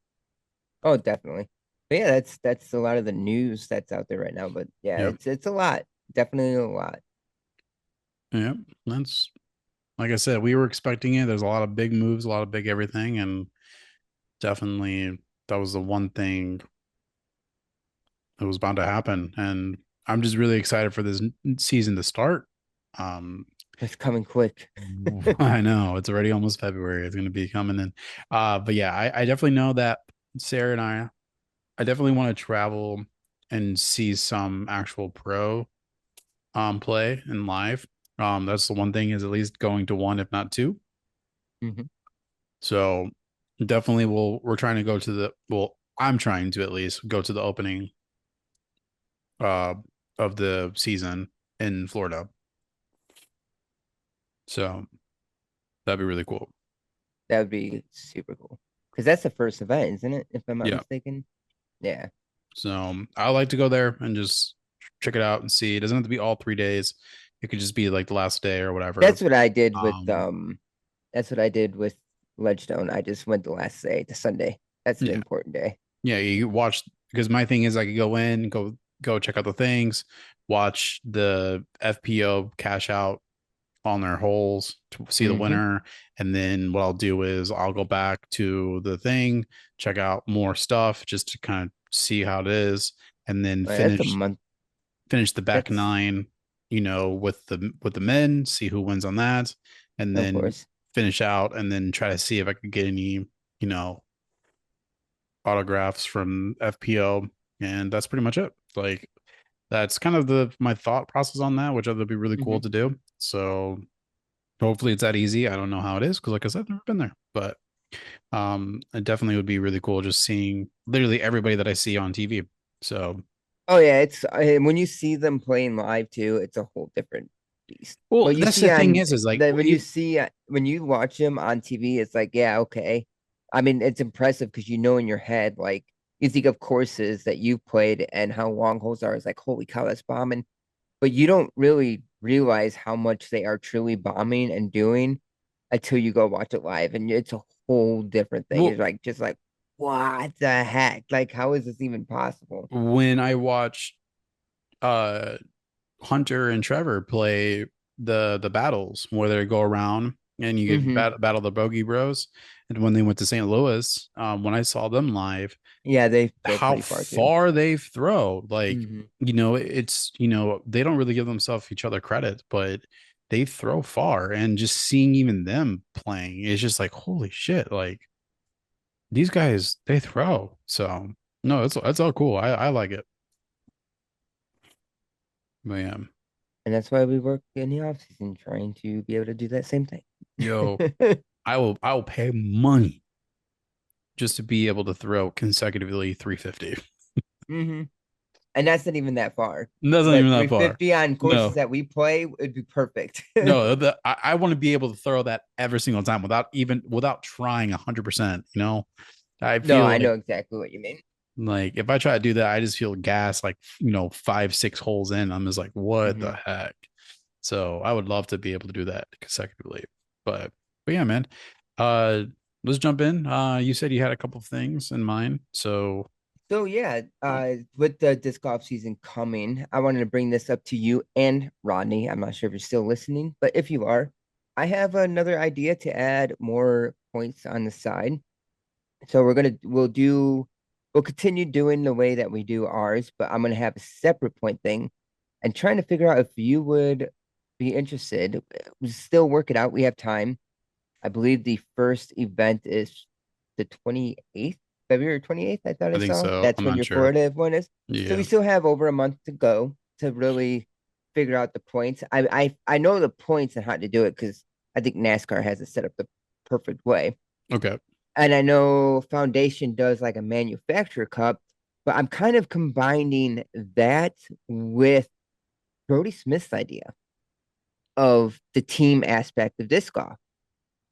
B: Oh, definitely. But yeah, that's a lot of the news that's out there right now. But yeah,
A: Yeah.
B: it's a lot. Definitely a lot.
A: Yeah. That's like I said, we were expecting it. There's a lot of big moves, a lot of big everything, and definitely that was the one thing that was bound to happen. And I'm just really excited for this season to start. Um,
B: It's coming quick.
A: I know it's already almost February. It's going to be coming in. But yeah, I definitely know that Sarah and I definitely want to travel and see some actual pro play in live. That's the one thing is at least going to one, if not two.
B: Mhm.
A: So definitely we're trying to go to I'm trying to at least go to the opening uh of the season in Florida. So that'd be really cool.
B: That would be super cool. Because that's the first event, isn't it? If I'm not
A: Yeah.
B: mistaken. Yeah.
A: So I like to go there and just check it out and see. It doesn't have to be all 3 days. It could just be like the last day or whatever.
B: That's what I did with
A: Um,
B: that's what I did with Ledgestone. I just went the last day, the Sunday. That's the
A: yeah,
B: important day.
A: yeah. You watch because my thing is I could go in, go check out the things, watch the FPO cash out on their holes to see the
B: Mm-hmm.
A: winner. And then what I'll do is I'll go back to the thing, check out more stuff just to kind of see how it is, and then
B: That's a month.
A: finish the back
B: That's
A: nine, with the men, see who wins on that, and
B: of
A: then
B: course.
A: finish out and then try to see if I could get any, autographs from FPO. And that's pretty much it. Like that's kind of the my thought process on that, which I think would be really
B: Mm-hmm.
A: cool to do. So hopefully it's that easy. I don't know how it is because, like I said, I've never been there, but it definitely would be really cool just seeing literally everybody that I see on TV. So,
B: Oh yeah, it's when you see them playing live too, it's a whole different beast.
A: well,
B: What you
A: that's
B: see
A: the thing
B: on
A: is like
B: the when you see when you watch them on TV, it's like, yeah, okay. I mean, it's impressive because you know in your head, like you think of courses that you've played and how long holes are. It's like, holy cow, that's bombing. But you don't really realize how much they are truly bombing and doing until you go watch it live, and it's a whole different thing. It's
A: well,
B: like just like, what the heck? Like, how is this even possible?
A: when I watch uh Hunter and Trevor play the battles where they go around and you get
B: Hmm.
A: battle the Bogey Bros, and when they went to St. Louis, when I saw them live,
B: Yeah, they throw
A: how
B: pretty far too.
A: far they throw. Like,
B: Hmm.
A: it's, they don't really give themselves each other credit, but they throw far. And just seeing even them playing is just like, holy shit, like these guys, they throw. So no, that's all cool. I like it. But yeah.
B: And that's why we work in the off season trying to be able to do that same thing.
A: Yo, I will pay money just to be able to throw consecutively 350.
B: Hmm. And that's not even that far.
A: That's not
B: But
A: even that far.
B: 350 on courses
A: No,
B: that we play would be perfect.
A: no, I want to be able to throw that every single time without trying 100%. I
B: No,
A: feel
B: I know
A: like
B: exactly what you mean.
A: if I try to do that, I just feel gas like 5, 6 holes in. I'm just like, what the
B: Hmm.
A: heck? So I would love to be able to do that consecutively. But yeah, man. Uh, let's jump in. You said you had a couple of things in mind. So
B: So yeah, with the disc golf season coming, I wanted to bring this up to you and Rodney. I'm not sure if you're still listening, but if you are, I have another idea to add more points on the side. So we'll continue doing the way that we do ours, but I'm gonna have a separate point thing and trying to figure out if you would be interested. We still work it out. We have time. I believe the first event is the 28th, February 28th. I thought
A: I
B: I
A: think
B: saw.
A: so.
B: That's
A: I'm
B: when
A: not
B: your
A: sure.
B: Florida one is. So we
A: Yeah.
B: still have over a month to go to really figure out the points. I know the points and how to do it because I think NASCAR has it set up the perfect way.
A: Okay.
B: And I know Foundation does like a manufacturer cup, but I'm kind of combining that with Brody Smith's idea of the team aspect of disc golf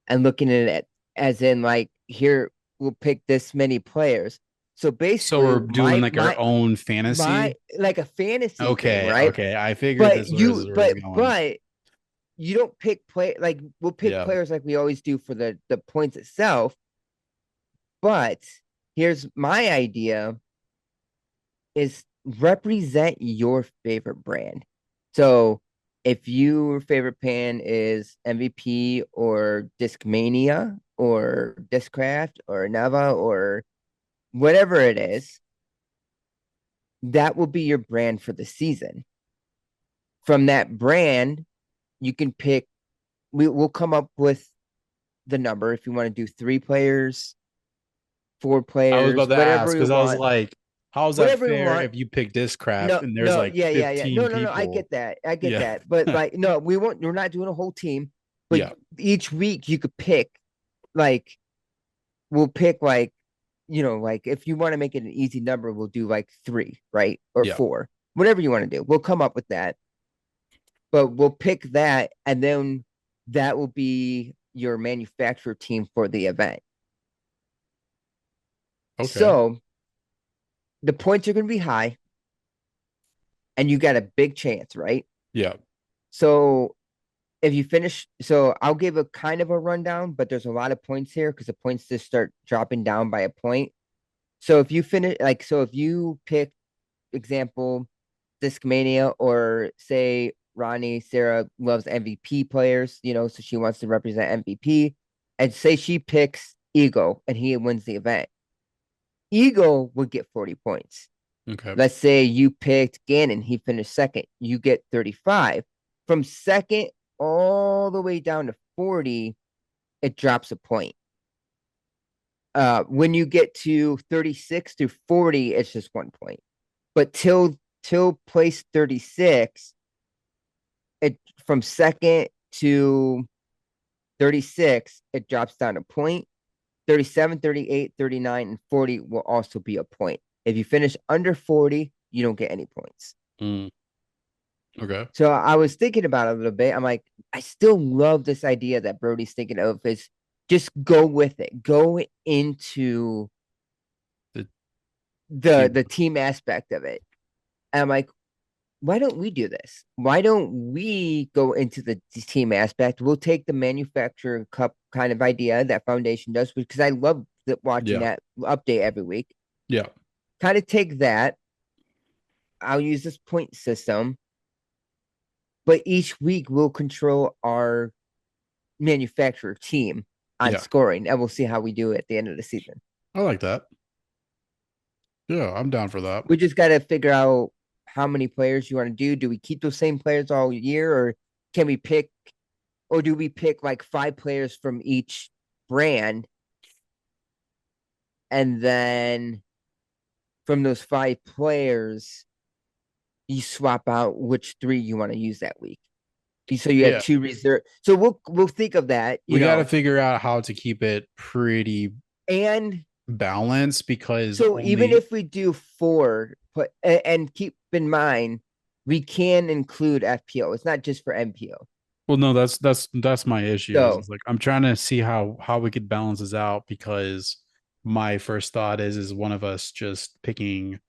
B: and looking at it as in like here we'll pick this many players. So
A: So
B: basically
A: we're doing like our own
B: my
A: fantasy.
B: like a fantasy thing,
A: Okay.
B: right?
A: Okay. I figured
B: But
A: this was
B: you
A: where it's
B: but
A: going.
B: but you don't pick play like we'll pick
A: Yeah.
B: players like we always do for the points itself. But here's my idea is represent your favorite brand. So if your favorite pan is MVP or Discmania or Discraft or Neva or whatever it is, that will be your brand for the season. From that brand, you can pick, we'll come up with the number if you want to do 3 players, four
A: I was
B: players,
A: about to ask
B: whatever you
A: because I was
B: want,
A: like, how's that
B: whatever you
A: fair
B: want.
A: if you pick Discraft
B: No,
A: and there's
B: no,
A: like
B: yeah.
A: 15
B: No. I
A: people?
B: get that. I get
A: Yeah.
B: that. But like, no, we won't. We're not doing a whole team. But
A: Yeah.
B: each week you could pick. Like, we'll pick like, like if you want to make it an easy number, we'll do like 3, right, or
A: Yeah.
B: 4, whatever you want to do. We'll come up with that. But we'll pick that, and then that will be your manufacturer team for the event.
A: Okay.
B: So the points are going to be high, and you got a big chance, right?
A: Yeah.
B: So if you finish, so I'll give a kind of a rundown, but there's a lot of points here because the points just start dropping down by a point. So if you finish, like, so if you pick, example, Discmania, or say Ronnie, Sarah loves MVP players, so she wants to represent MVP, and say she picks Ego and he wins the event. Ego would get 40 points.
A: Okay.
B: Let's say you picked Gannon, he finished second, you get 35. From second all the way down to 40, it drops a point. When you get to 36 to 40, it's just 1 point. But till place 36, it from second to 36, it drops down a point. 37, 38, 39, and 40 will also be a point. If you finish under 40, you don't get any points.
A: Mm, okay.
B: So I was thinking about it a little bit. I'm like, I still love this idea that Brody's thinking of, is just go with it. Go into
A: The
B: the
A: team.
B: the team aspect of it. And I'm like, why don't we do this? Why don't we go into the team aspect? We'll take the manufacturer cup kind of idea that Foundation does, because I love watching
A: Yeah.
B: that update every week.
A: Yeah.
B: Kind of take that. I'll use this point system, but each week we'll control our manufacturer team on
A: Yeah.
B: scoring, and we'll see how we do at the end of the season.
A: I like that. Yeah, I'm down for that.
B: We just got to figure out how many players you want to do. Do we keep those same players all year, or can we pick, or do we pick like 5 players from each brand, and then from those 5 players, you swap out which 3 you want to use that week? So you have
A: Yeah.
B: 2 reserve. So we'll think of that,
A: We got to figure out how to keep it pretty
B: and
A: balanced because
B: so even
A: only
B: if we do 4, and keep in mind, we can include FPO. It's not just for MPO.
A: well, no, that's my issue is
B: So
A: it's like I'm trying to see how we could balance this out because my first thought is one of us just picking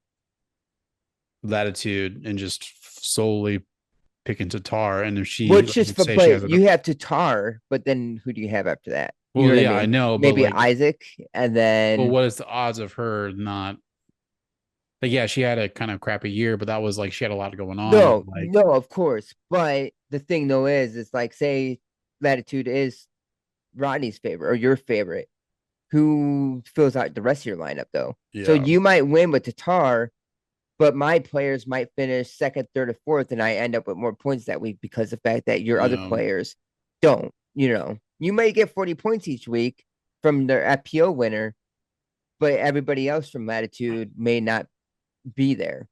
A: latitude and just solely picking Tatar, and if she
B: which
A: like,
B: just for,
A: say she has
B: but
A: it,
B: you have Tatar, but then who do you have after that? You
A: well,
B: know what I
A: yeah, I
B: mean?
A: know, but
B: Maybe
A: like,
B: Isaac, and
A: well,
B: then
A: what is the odds of her not? Like, yeah, she had a kind of crappy year, but that was like she had a lot going on, and
B: no,
A: like,
B: no, of course. But the thing though is, it's like, say Latitude is Rodney's favorite or your favorite. Who fills out the rest of your lineup though? So
A: yeah,
B: you might win with Tatar, but my players might finish second, third, or fourth, and I end up with more points that week because of the fact that your other
A: yeah,
B: players don't. You may get 40 points each week from their FPO winner, but everybody else from Latitude may not be there.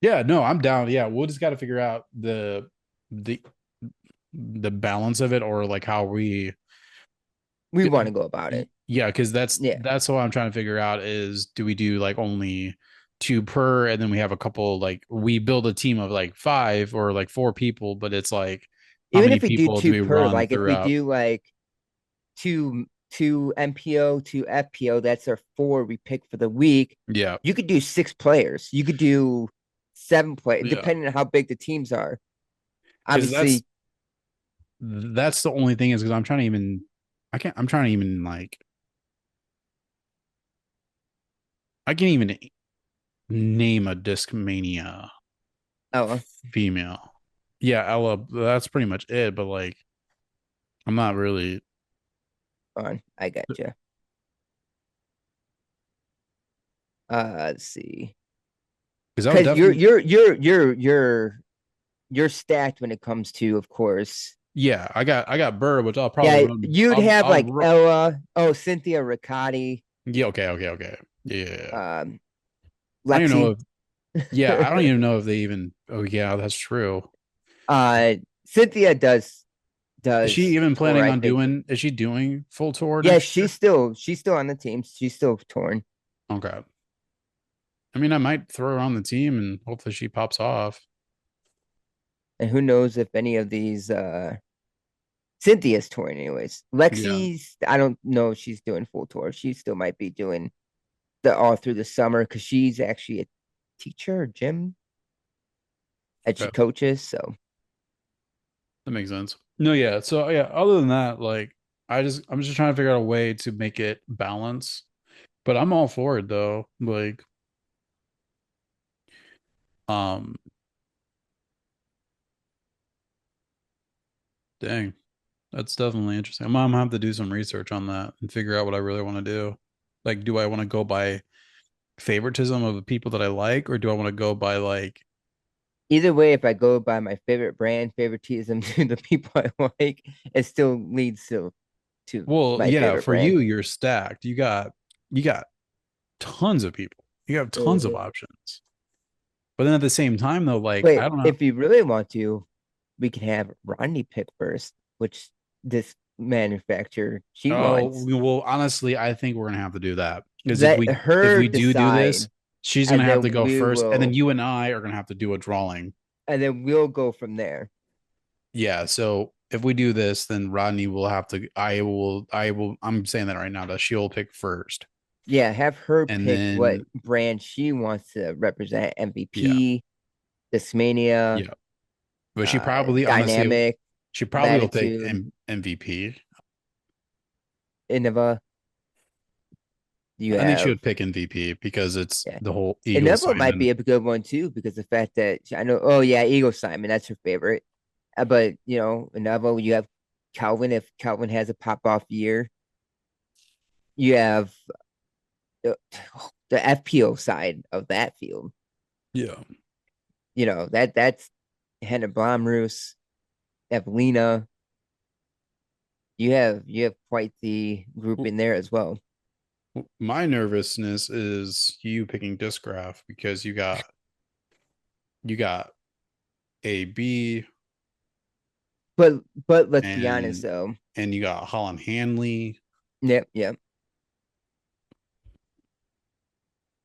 A: yeah. No, I'm down. Yeah, we'll just got to figure out the the balance of it, or like how we
B: We want to go about it.
A: yeah, because
B: Yeah.
A: that's what I'm trying to figure out is do we do like only two per, and then we have a couple like we build a team of like five or like four people, but it's like how
B: Even
A: many
B: if we do
A: people do
B: two
A: we
B: per,
A: run
B: like if we
A: throughout?
B: do like two MPO, two FPO, that's our 4 we pick for the week.
A: Yeah,
B: You could do 6 players. You could do 7 players,
A: yeah,
B: depending on how big the teams are.
A: because
B: Obviously,
A: that's the only thing is because I'm trying to even I can't I'm trying to even like I can't even name a Discmania
B: oh,
A: female. Yeah, Ella, that's pretty much it. But like, I'm not really
B: on, I got you. Let's see,
A: because I would
B: because
A: definitely
B: you're stacked when it comes to, of course.
A: yeah. I got Bird, which I'll probably
B: Yeah,
A: run.
B: you'd have
A: I'll
B: like Ella, Cynthia Riccati,
A: yeah. Okay. Yeah.
B: um,
A: I don't even know
B: Lexi.
A: if yeah. I don't even know if they even. Oh yeah, that's true.
B: uh, Cynthia
A: Is she
B: does
A: even
B: tour,
A: planning
B: I
A: on
B: think.
A: doing? Is she doing full tour
B: Yeah,
A: next year?
B: she's still on the team. She's still torn.
A: Okay. I mean, I might throw her on the team and hopefully she pops off.
B: And who knows if any of these Cynthia's touring anyways.
A: Yeah.
B: Lexi's, I don't know if she's doing full tour. She still might be doing. the all through the summer because she's actually a teacher or gym and she
A: Okay,
B: coaches. So
A: that makes sense. No, yeah. So yeah, other than that, like I'm just trying to figure out a way to make it balance. But I'm all for it though. Like, um, dang, that's definitely interesting. I'm gonna have to do some research on that and figure out what I really want to do. Like, do I want to go by favoritism of the people that I like, or do I want to go by like,
B: either way, if I go by my favorite brand, favoritism to the people I like, it still leads to
A: well,
B: my
A: yeah,
B: favorite
A: for
B: brand.
A: you, you're stacked. You got tons of people. You have tons of
B: Mhm.
A: options. But then at the same time, though, like
B: But
A: I don't know.
B: if you really want to, we can have Rodney pick first, which this manufacturer she
A: Oh,
B: wants.
A: well, honestly, I think we're gonna have to do that. Because
B: Let
A: if
B: her
A: we do this,
B: decide,
A: she's gonna
B: and
A: have to
B: then
A: go
B: we
A: first, and then
B: will,
A: you and I are gonna have to do a drawing.
B: and then we'll go from there.
A: Yeah, so if we do this, then Rodney will have to I'm saying that right now that she'll pick first.
B: Yeah, have her
A: And
B: pick what
A: then
B: brand she wants to represent.
A: yeah,
B: MVP, Discmania,
A: yeah. But she probably honestly
B: Dynamic,
A: she probably will pick
B: Latitude,
A: MVP.
B: Innova. You
A: I think she
B: have,
A: would pick MVP because it's
B: yeah.
A: the whole Eagle
B: Innova might
A: Simon.
B: be a good one too because the fact that I know, oh yeah, Eagle Simon, that's her favorite. But Innova, you have Calvin. If Calvin has a pop off year, you have the, the FPO side of that field.
A: Yeah.
B: That's Hannah Blomroos, Evelina. You have quite the group in there as well.
A: My nervousness is you picking Discraft because you got AB
B: But let's be honest
A: and
B: though.
A: you got Holland Hanley.
B: Yep, yep.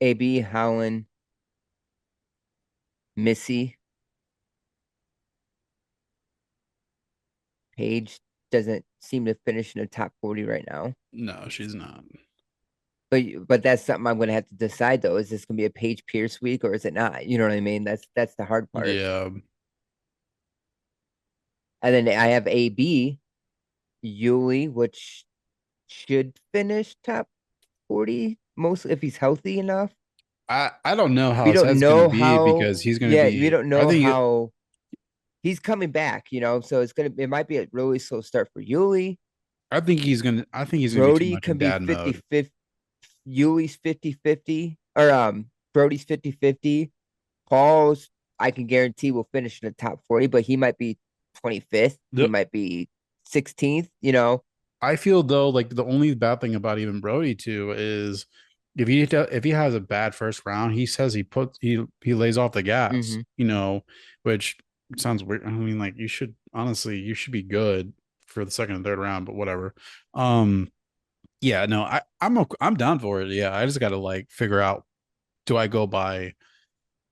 B: AB Howland, Missy, Page doesn't seem to finish in the top 40 right now.
A: No, she's not.
B: But that's something I'm gonna have to decide though. Is this gonna be a Page Pierce week or is it not? You know what I mean? That's the hard part.
A: Yeah.
B: And then I have AB Yuli, which should finish top 40 most if he's healthy enough.
A: I don't know how
B: We
A: his
B: don't
A: head's going to
B: know
A: be
B: how,
A: because he's going to
B: yeah, we
A: be.
B: don't
A: I
B: know
A: think
B: how he's coming back. So it might be a really slow start for Yuli.
A: I think he's going to be too
B: Brody
A: much in
B: can be
A: dad
B: 50
A: mode.
B: 50. Yuli's 50-50, or Brody's 50-50. Paul's, I can guarantee, will finish in the top 40, but he might be 25th. He
A: The
B: might be 16th.
A: I feel though like the only bad thing about even Brody too is if he has a bad first round, he says he lays off the gas,
B: Hmm.
A: which sounds weird. I mean, like you should be good for the second and third round, but whatever. Um, yeah, no, I'm down for it. Yeah, I just got to like figure out, do I go by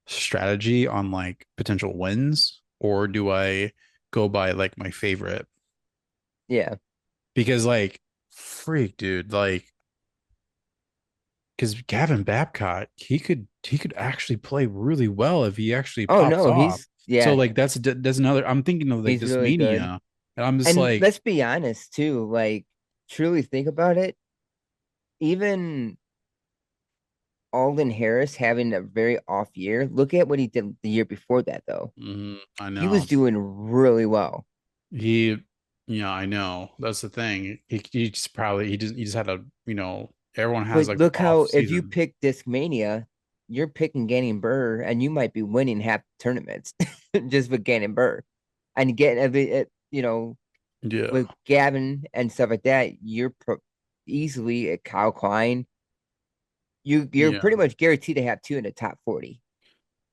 A: strategy on like potential wins, or do I go by like my favorite?
B: Yeah.
A: Because like freak, dude, like because Gavin Babcock, he could actually play really well if he actually
B: Oh
A: pops
B: no,
A: off. So
B: yeah,
A: like that's another. I'm thinking of like
B: he's
A: this
B: really good.
A: mania, and I'm just
B: And
A: like,
B: let's be honest too, like truly think about it. Even Alden Harris having a very off year. Look at what he did the year before that, though.
A: I
B: He was
A: know
B: doing really well.
A: he, yeah, I know that's the thing. He just had a everyone has
B: But
A: like
B: look
A: off
B: how if you
A: season.
B: pick Discmania, you're picking Gannon Burr, and you might be winning half the tournaments just with Gannon Burr, and getting
A: Yeah,
B: with Gavin and stuff like that. Easily at Kyle Klein. You're
A: yeah,
B: pretty much guaranteed to have two in the top 40.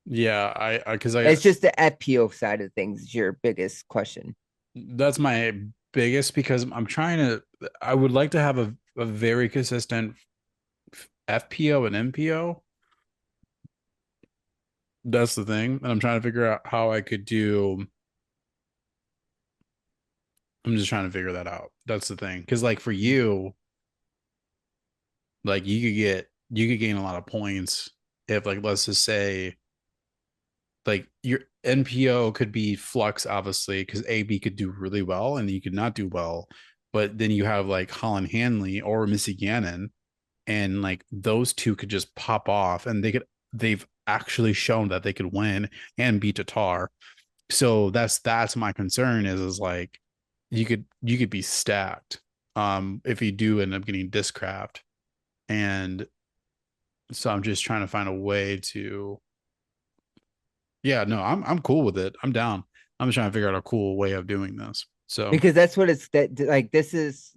A: yeah. I because
B: It's just the FPO side of things is your biggest question.
A: that's my biggest because I'm trying to. I would like to have a very consistent FPO and MPO. That's the thing. And I'm trying to figure out how I could do. I'm just trying to figure that out. That's the thing. Because like for you, like you could get you could gain a lot of points if, like, let's just say, like, your NPO could be flux, obviously, because AB could do really well and you could not do well. But then you have like Holland Hanley or Missy Gannon, and like those two could just pop off and they've actually shown that they could win and beat Tatar. So that's my concern is like you could be stacked if you do end up getting discraft. And so I'm just trying to find a way to, yeah, no, I'm cool with it. I'm down. I'm just trying to figure out a cool way of doing this. So
B: Because that's what it's that like this is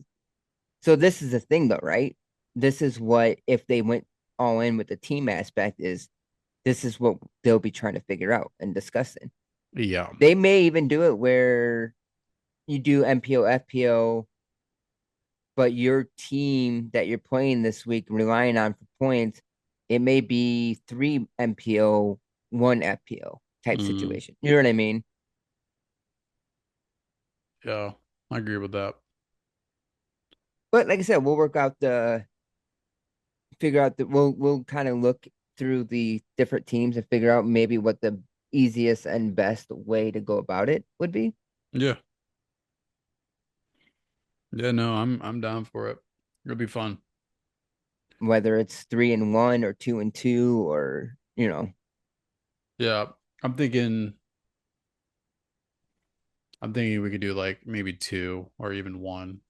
B: so this is the thing though, right? This is what if they went all in with the team aspect is this is what they'll be trying to figure out and discussing.
A: yeah.
B: They may even do it where you do MPO, FPO, but your team that you're playing this week relying on for points, it may be three MPO, one FPO type
A: Mm,
B: situation. You know what I mean?
A: yeah, I agree with that.
B: But like I said, we'll work out the figure out that we'll kind of look through the different teams and figure out maybe what the easiest and best way to go about it would be.
A: Yeah. Yeah, no, I'm down for it. It'll be fun.
B: Whether it's 3-1 or 2-2 or
A: Yeah. I'm thinking I'm thinking we could do like maybe two or even one.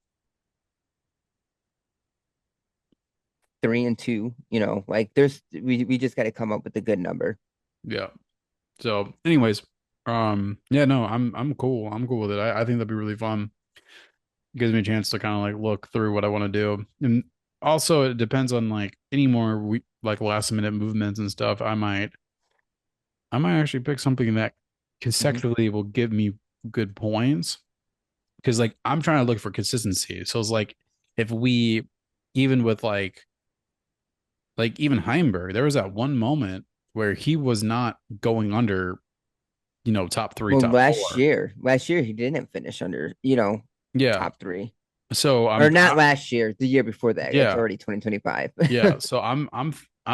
B: 3-2, like we just got to come up with a good number.
A: Yeah. So anyways, yeah, no, I'm cool. I'm cool with it. I think that'd be really fun. Gives me a chance to kind of like look through what I want to do. And also it depends on like any more like last minute movements and stuff. I might actually pick something that
B: Mhm.
A: consecutively will give me good points. Because like I'm trying to look for consistency. So it's like if we even with like even Heimberg, there was that one moment where he was not going under, top three,
B: Well,
A: top
B: last
A: four.
B: year, last year he didn't finish under,
A: Yeah.
B: top three.
A: So
B: Or not last year, the year before that. It's
A: yeah,
B: already 2025.
A: yeah. So I'm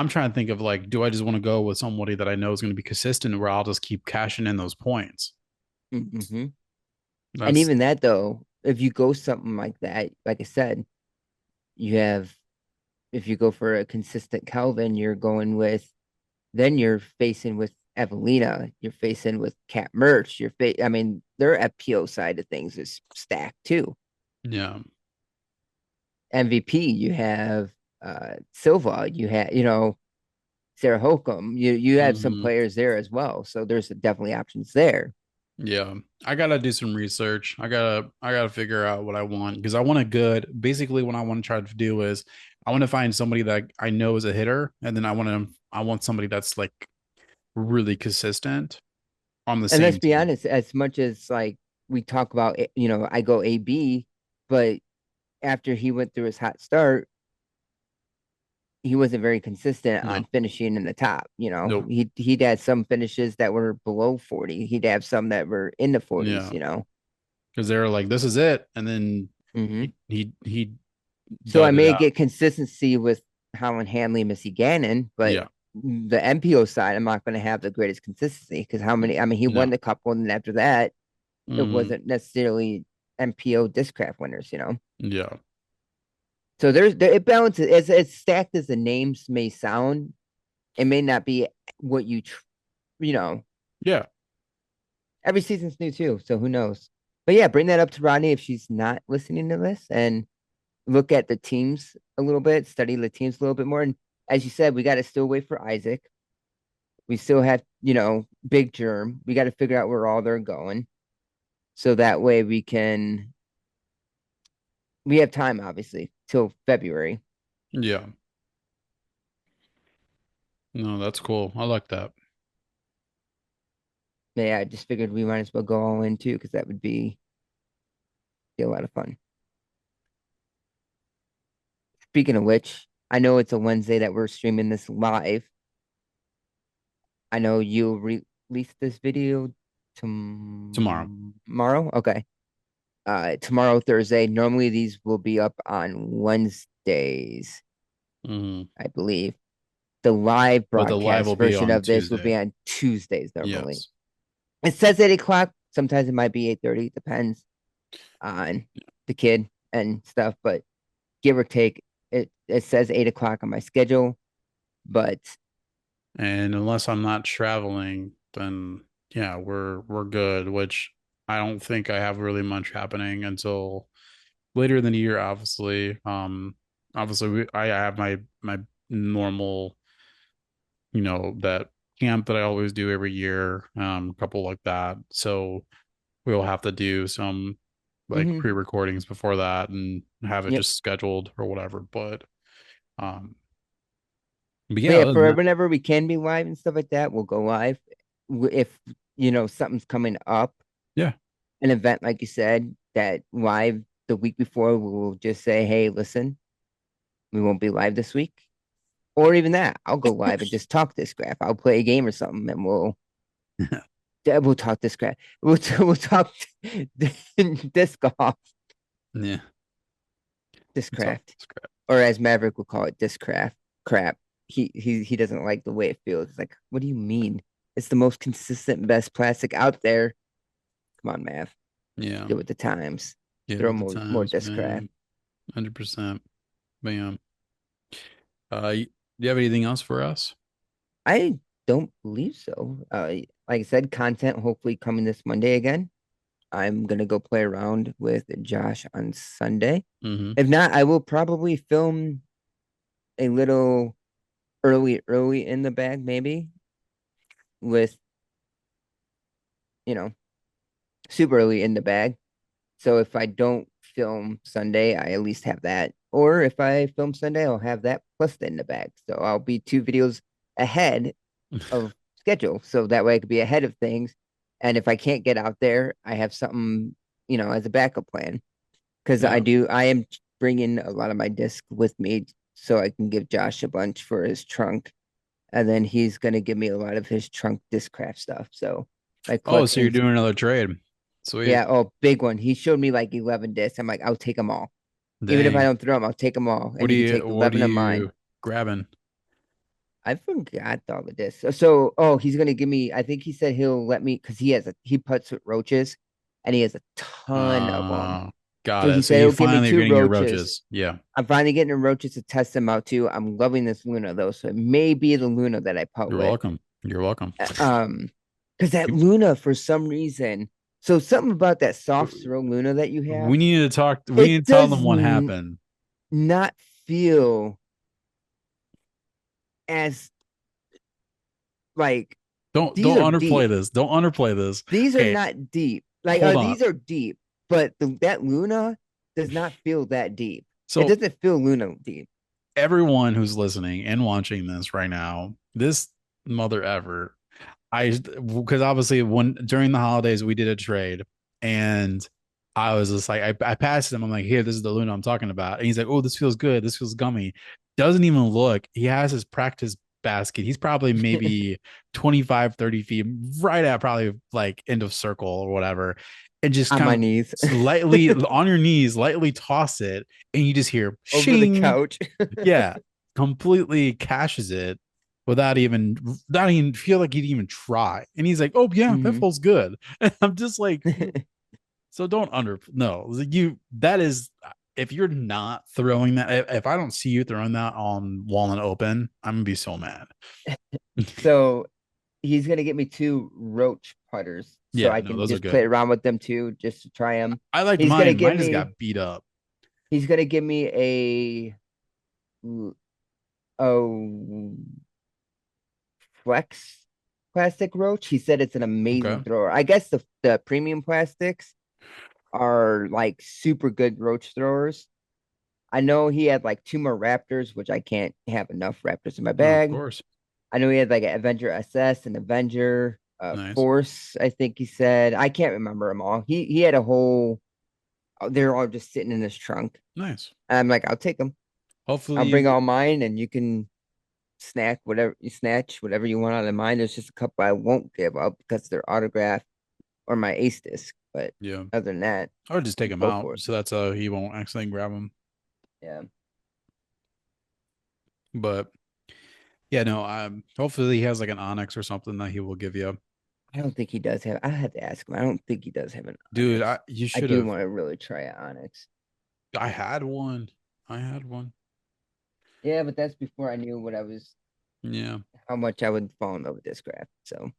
A: trying to think of like, do I just want to go with somebody that I know is going to be consistent where I'll just keep cashing in those points?
B: hmm And
A: That's
B: even that though, if you go something like that, like I said, you have if you go for a consistent Calvin, you're going with then you're facing with Evelina, you're facing with Cat Merch, I mean, their FPO side of things is stacked too.
A: yeah.
B: MVP, you have Silva, you have, Sarah Holcomb, you have some
A: Hmm.
B: players there as well. So there's definitely options there.
A: Yeah. I gotta do some research. I gotta figure out what I want because I want a good basically what I want to try to do is I want to find somebody that I know is a hitter and then I want somebody that's like really consistent on the
B: And let's
A: same
B: be
A: team.
B: honest, as much as like we talk about, I go AB, but after he went through his hot start, he wasn't very consistent
A: No.
B: on finishing in the top.
A: Nope.
B: He'd had some finishes that were below 40. He'd have some that were in the 40s.
A: Yeah. Because they're like, this is it. And then
B: hmm
A: he
B: So I
A: dug it
B: may
A: out.
B: get consistency with Howland Hanley, Missy Gannon, but
A: Yeah.
B: the MPO side, I'm not going to have the greatest consistency because how many? I mean, he won
A: No.
B: the couple, and after that, it
A: Mm,
B: wasn't necessarily MPO Discraft winners.
A: yeah.
B: So it balances as stacked as the names may sound. It may not be what you know
A: Yeah.
B: every season's new too, so who knows? But yeah, bring that up to Rodney if she's not listening to this and look at the teams a little bit, study the teams a little bit more. And as you said, we got to still wait for Isaac. We still have, Big Germ. We got to figure out where all they're going. So that way we have time, obviously, till February.
A: Yeah. No, that's cool. I like that.
B: But yeah, I just figured we might as well go all in too, because that would be a lot of fun. Speaking of which, I know it's a Wednesday that we're streaming this live. I know you'll release this video
A: Tomorrow.
B: tomorrow. Okay. Tomorrow, Thursday. Normally these will be up on Wednesdays.
A: Mhm.
B: I believe. The live
A: But the live
B: broadcast
A: will be
B: version
A: on
B: of this will
A: Tuesday.
B: be on Tuesdays normally.
A: Yes.
B: It says 8 o'clock. Sometimes it might be 8:30. Depends on the kid and stuff, but give or take, it says 8 o'clock on my schedule. But
A: And unless I'm not traveling, then yeah, we're good, which I don't think I have really much happening until later in the year, obviously. Obviously I have my normal, that camp that I always do every year, couple like that. So we'll have to do some like
B: mhm,
A: pre-recordings before that and have it
B: yep.
A: just scheduled or whatever. Um, but
B: But
A: yeah,
B: yeah,
A: other than
B: for
A: that,
B: whenever we can be live and stuff like that, we'll go live. If something's coming up,
A: yeah.
B: an event like you said, that live the week before, we'll just say, hey, listen, we won't be live this week. Or even that, I'll go live and just talk this graph. I'll play a game or something, and we'll talk this crap. We'll talk disc golf,
A: Yeah. So
B: discraft, or as Maverick would call it, discraft crap. He doesn't like the way it feels. It's like, what do you mean? It's the most consistent, best plastic out there. Come on, Mav,
A: yeah.
B: get with the times.
A: Get
B: Throw
A: with the
B: more
A: times,
B: discraft.
A: man. 100%. Bam. Do you have anything else for us?
B: I don't believe so. Like I said, content hopefully coming this Monday again. I'm gonna go play around with Josh on Sunday.
A: Mm-hmm.
B: If not, I will probably film a little early in the bag, maybe with, you know, super early in the bag. So if I don't film Sunday, I at least have that. Or if I film Sunday, I'll have that plus in the bag. So I'll be 2 videos ahead of schedule. So that way I could be ahead of things. And if I can't get out there, I have something, as a backup plan. Because
A: Yeah.
B: I am bringing a lot of my disc with me so I can give Josh a bunch for his trunk, and then he's gonna give me a lot of his trunk discraft stuff. So my
A: Oh, so you're
B: collections,
A: doing another trade. Sweet.
B: yeah, oh, big one. He showed me like 11 discs. I'm like, I'll take them all, even if I
A: Dang.
B: don't throw them. I'll take them all, and
A: What are
B: you can
A: you
B: take
A: what are
B: 11 of mine.
A: you grabbing?
B: I forgot all the discs. So, oh, he's gonna give me. I think he said he'll let me because he puts with roaches, and he has a ton of them.
A: Got
B: So he
A: it. So
B: said
A: you
B: he'll give me
A: finally are
B: two
A: getting your
B: roaches.
A: roaches. Yeah.
B: I'm finally getting the roaches to test them out too. I'm loving this Luna though, so it may be the Luna that I putt
A: You're
B: with.
A: welcome. You're welcome.
B: Um, because that
A: You-
B: Luna for some reason, so something about that soft throw Luna that you have,
A: we
B: it
A: need to tell them
B: does
A: what happened.
B: not feel as like
A: Don't
B: these are
A: underplay
B: deep.
A: this. Don't underplay this.
B: These are
A: Okay,
B: not deep. Like,
A: hold on.
B: these are deep, but that Luna does not feel that deep. It
A: So
B: doesn't feel Luna deep.
A: everyone who's listening and watching this right now, this mother ever, because obviously when during the holidays we did a trade and I was just like I passed him. I'm like, here, this is the Luna I'm talking about. And he's like, oh, this feels good. This feels gummy. Doesn't even look. He has his practice basket. He's probably maybe 25, 30 feet, right at probably like end of circle or whatever. And just
B: On
A: kind
B: my
A: of
B: knees
A: lightly on your knees, lightly toss it, and you just hear
B: over the
A: shing.
B: couch.
A: Yeah, completely cashes it without even not even feel like he'd even try. And he's like, "Oh yeah, that
B: Mhm.
A: feels good." And I'm just like, so don't under no you that is if you're not throwing that if I don't see you throwing that on Walnut Open, I'm gonna be so mad.
B: So he's gonna get me two roach putters so
A: Yeah,
B: I
A: no,
B: can
A: those are
B: just play
A: good.
B: around with them too, just to try them.
A: I liked
B: He's gonna
A: mine.
B: give
A: Mine just
B: me
A: got beat up.
B: he's gonna give me a flex plastic roach. He said it's an amazing
A: Okay,
B: thrower. I guess the premium plastics are like super good roach throwers. I know he had like two more Raptors, which I can't have enough Raptors in my
A: no, of
B: bag.
A: course,
B: I know he had like an Avenger SS and Avenger
A: nice,
B: Force, I think he said. I can't remember them all. He had a whole they're all just sitting in his trunk.
A: nice.
B: I'm like, I'll take them. I'll bring
A: Hopefully,
B: all mine and you can snatch whatever you want out of mine. There's just a couple I won't give up because they're autographed or my ace disc. But
A: yeah,
B: other than that,
A: I would just take him
B: go
A: out
B: for it.
A: so that's he won't accidentally grab him.
B: Yeah.
A: But yeah, no, hopefully he has like an Onyx or something that he will give you.
B: I don't think he does have. I had to ask him. I don't think he does have an
A: Dude,
B: Onyx.
A: you
B: I
A: should
B: do
A: have.
B: want to really try an Onyx.
A: I had one. I had one.
B: Yeah, but that's before I knew what I was,
A: Yeah.
B: how much I would fall in love with Discraft. So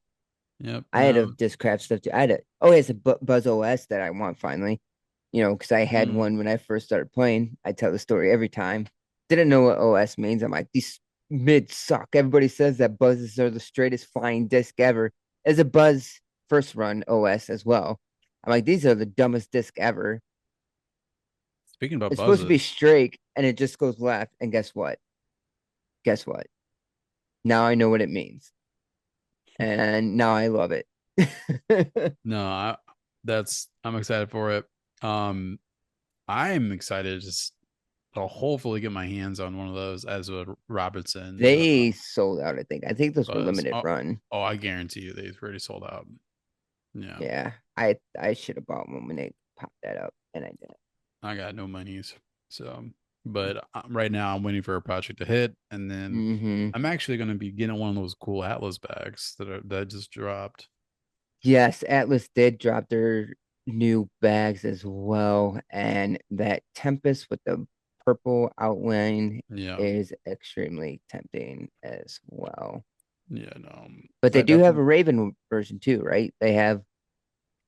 A: Yep.
B: I had a
A: No.
B: Discraft stuff too. I had a, oh, it's a Buzz OS that I want finally. Because I had
A: Mm,
B: one when I first started playing. I tell the story every time. Didn't know what OS means. I'm like, these mids suck. Everybody says that buzzes are the straightest flying disc ever. As a Buzz first run OS as well. I'm like, these are the dumbest disc ever.
A: speaking about
B: It's supposed to be
A: buzzes,
B: straight and it just goes left. And guess what? Guess what? Now I know what it means. And now I love it.
A: no, I'm excited for it. Um, I'm excited just to hopefully get my hands on one of those as a Robinson's
B: They sold out, I think. I think those were
A: buzz.
B: limited
A: Oh,
B: run.
A: oh, I guarantee you they've already sold out. Yeah,
B: Yeah, I should have bought one when they popped that up, and I didn't.
A: I got no monies. So, but right now I'm waiting for a project to hit, and then
B: Hmm.
A: I'm actually going to be getting one of those cool Atlas bags that just dropped.
B: Yes, Atlas did drop their new bags as well, and that Tempest with the purple outline
A: Yeah,
B: is extremely tempting as well.
A: yeah, no,
B: But they
A: I
B: do have a
A: definitely
B: Raven version too, right? They have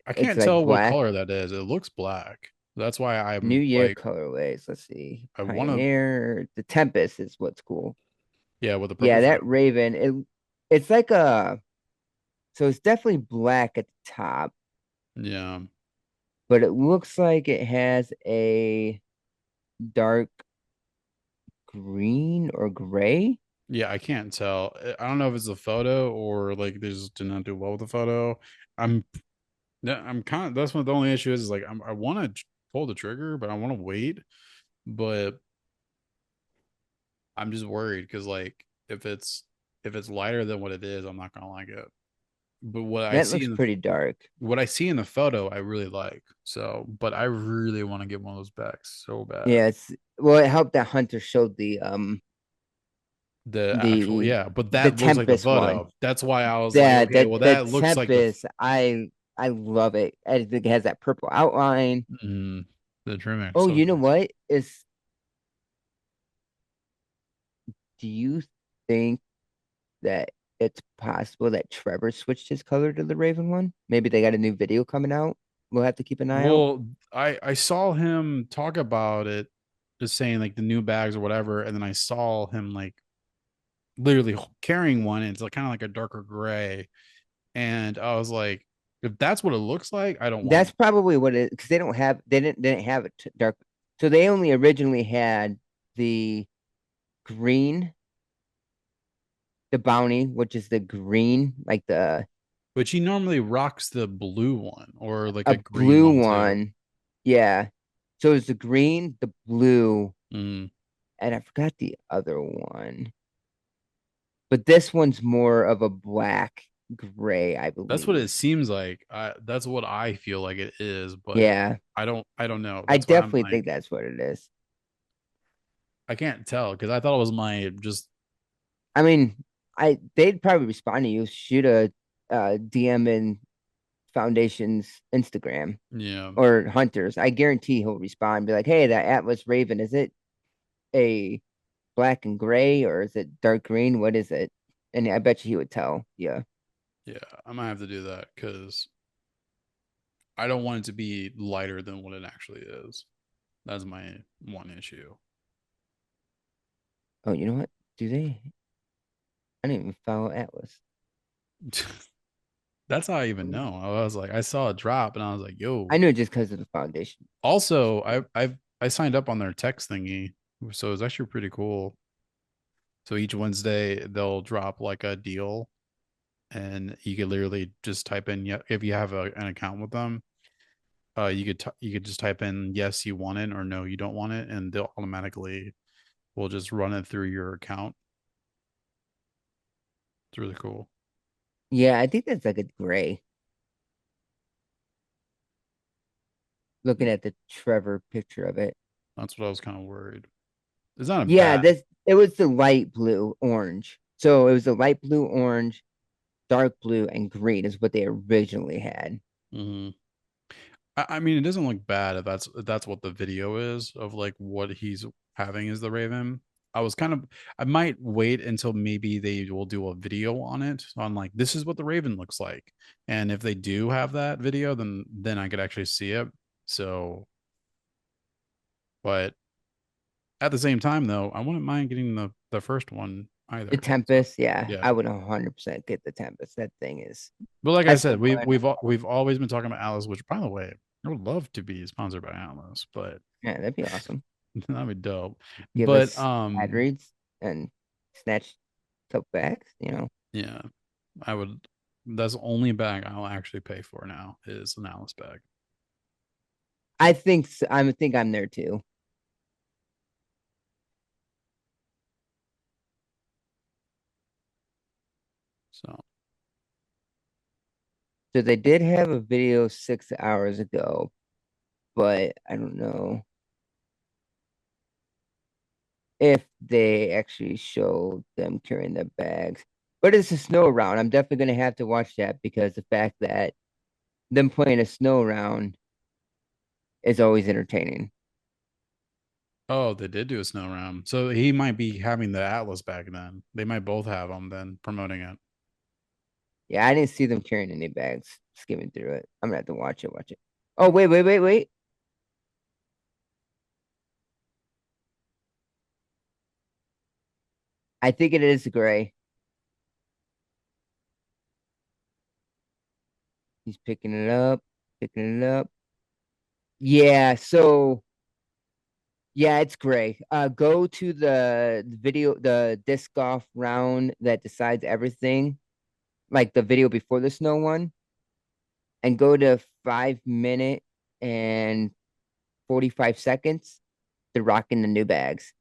A: I
B: it's
A: can't
B: like
A: tell what
B: black
A: color that is. It looks black. That's why
B: New
A: I'm
B: Year
A: like
B: colorways. Let's see,
A: I want to.
B: Pioneer. The Tempest is what's cool.
A: Yeah, with the purple
B: Yeah, that
A: frame.
B: Raven. It's like a so it's definitely black at the top,
A: Yeah,
B: but it looks like it has a dark green or gray.
A: yeah, I can't tell. I don't know if it's a photo or like they just did not do well with the photo. I'm I'm kind of that's what the only issue is like I want to pull the trigger, but I want to wait. But I'm just worried because like if it's lighter than what it is, I'm not gonna like it. But
B: That looks pretty dark.
A: what I see in the photo, I really like. So, but I really want to get one of those backs so bad.
B: Yeah, it's well, it helped that Hunter showed
A: The actual,
B: the
A: yeah, but
B: the
A: that looks like the
B: Tempest one.
A: photo. That's why I was like,
B: That
A: okay,
B: that
A: well,
B: the
A: that looks like
B: Tempest, I love it. I think it has that purple outline.
A: the trimming.
B: Oh,
A: So
B: you know
A: nice.
B: what? Do you think that it's possible that Trevor switched his color to the Raven one? Maybe they got a new video coming out. We'll have to keep an eye out.
A: Well, I saw him talk about it, just saying like the new bags or whatever, and then I saw him like literally carrying one. And it's like kind of like a darker gray, and I was like, if that's what it looks like, I don't want
B: That's
A: it.
B: probably what it because they didn't have it dark. So they only originally had the green, the bounty, which is the green, like the
A: But he normally rocks the blue one or like
B: a
A: a green
B: blue
A: one too.
B: one. Yeah. So it's the green, the blue,
A: Mm.
B: and I forgot the other one. But this one's more of a black gray, I
A: That's what it
B: believe.
A: seems like. That's what I feel like it is, but
B: Yeah.
A: I don't know.
B: I
A: That's why I'm
B: definitely think
A: like
B: that's what it is.
A: I can't tell because I thought it was my just
B: I mean, they'd probably respond to you. Shoot a DM in Foundation's Instagram
A: yeah.
B: or Hunter's. I guarantee he'll respond. Be like, "Hey, that Atlas Raven, is it a black and gray or is it dark green? What is it?" And I bet you he would tell. Yeah.
A: Yeah, I might have to do that because I don't want it to be lighter than what it actually is. That's my one issue.
B: Oh, you know what? Do they? I didn't even follow Atlas.
A: That's how I even know. I was like, I saw a drop and I was like,
B: I
A: yo.
B: knew it just because of the foundation.
A: Also, I signed up on their text thingy, so it's actually pretty cool. So each Wednesday they'll drop like a deal, and you could literally just type in yeah if you have an account with them. You could just type in yes you want it or no you don't want it, and they'll automatically will just run it through your account. It's really cool.
B: Yeah, I think that's like a gray. Looking at the Trevor picture of it.
A: That's what I was kind of worried. It's not a
B: Yeah,
A: bad.
B: this it was the light blue orange. So it was the light blue, orange, dark blue, and green is what they originally had.
A: Mhm. I mean, it doesn't look bad if that's what the video is of like what he's having as the Raven. I was kind of I might wait until maybe they will do a video on it on like this is what the Raven looks like. And if they do have that video, then I could actually see it. So, but at the same time though, I wouldn't mind getting the first one
B: The
A: either. So,
B: Tempest, yeah,
A: yeah.
B: I would 100% get the Tempest. That thing is
A: But like I
B: that's the
A: said,
B: one.
A: we've always been talking about Atlas, which by the way, I would love to be sponsored by Atlas, but
B: Yeah, that'd be awesome.
A: that'd be dope.
B: Give
A: But
B: us ad reads and snatch tote bags.
A: yeah, I would. That's the only bag I'll actually pay for now is an Alice bag.
B: I think I'm there too.
A: So
B: So they did have a video 6 hours ago, but I don't know if they actually showed them carrying their bags. But it's a snow round. I'm definitely gonna have to watch that because the fact that them playing a snow round is always entertaining.
A: oh, they did do a snow round. So he might be having the Atlas bag then. They might both have them then promoting it.
B: Yeah, I didn't see them carrying any bags, skimming through it. I'm gonna have to watch it, watch it. Oh, wait, wait, wait, wait. I think it is gray. He's picking it up, picking it up. Yeah, so yeah, it's gray. Go to the video, the disc golf round that decides everything, like the video before the snow one, and go to 5 minute and 45 seconds. They're rocking the new bags.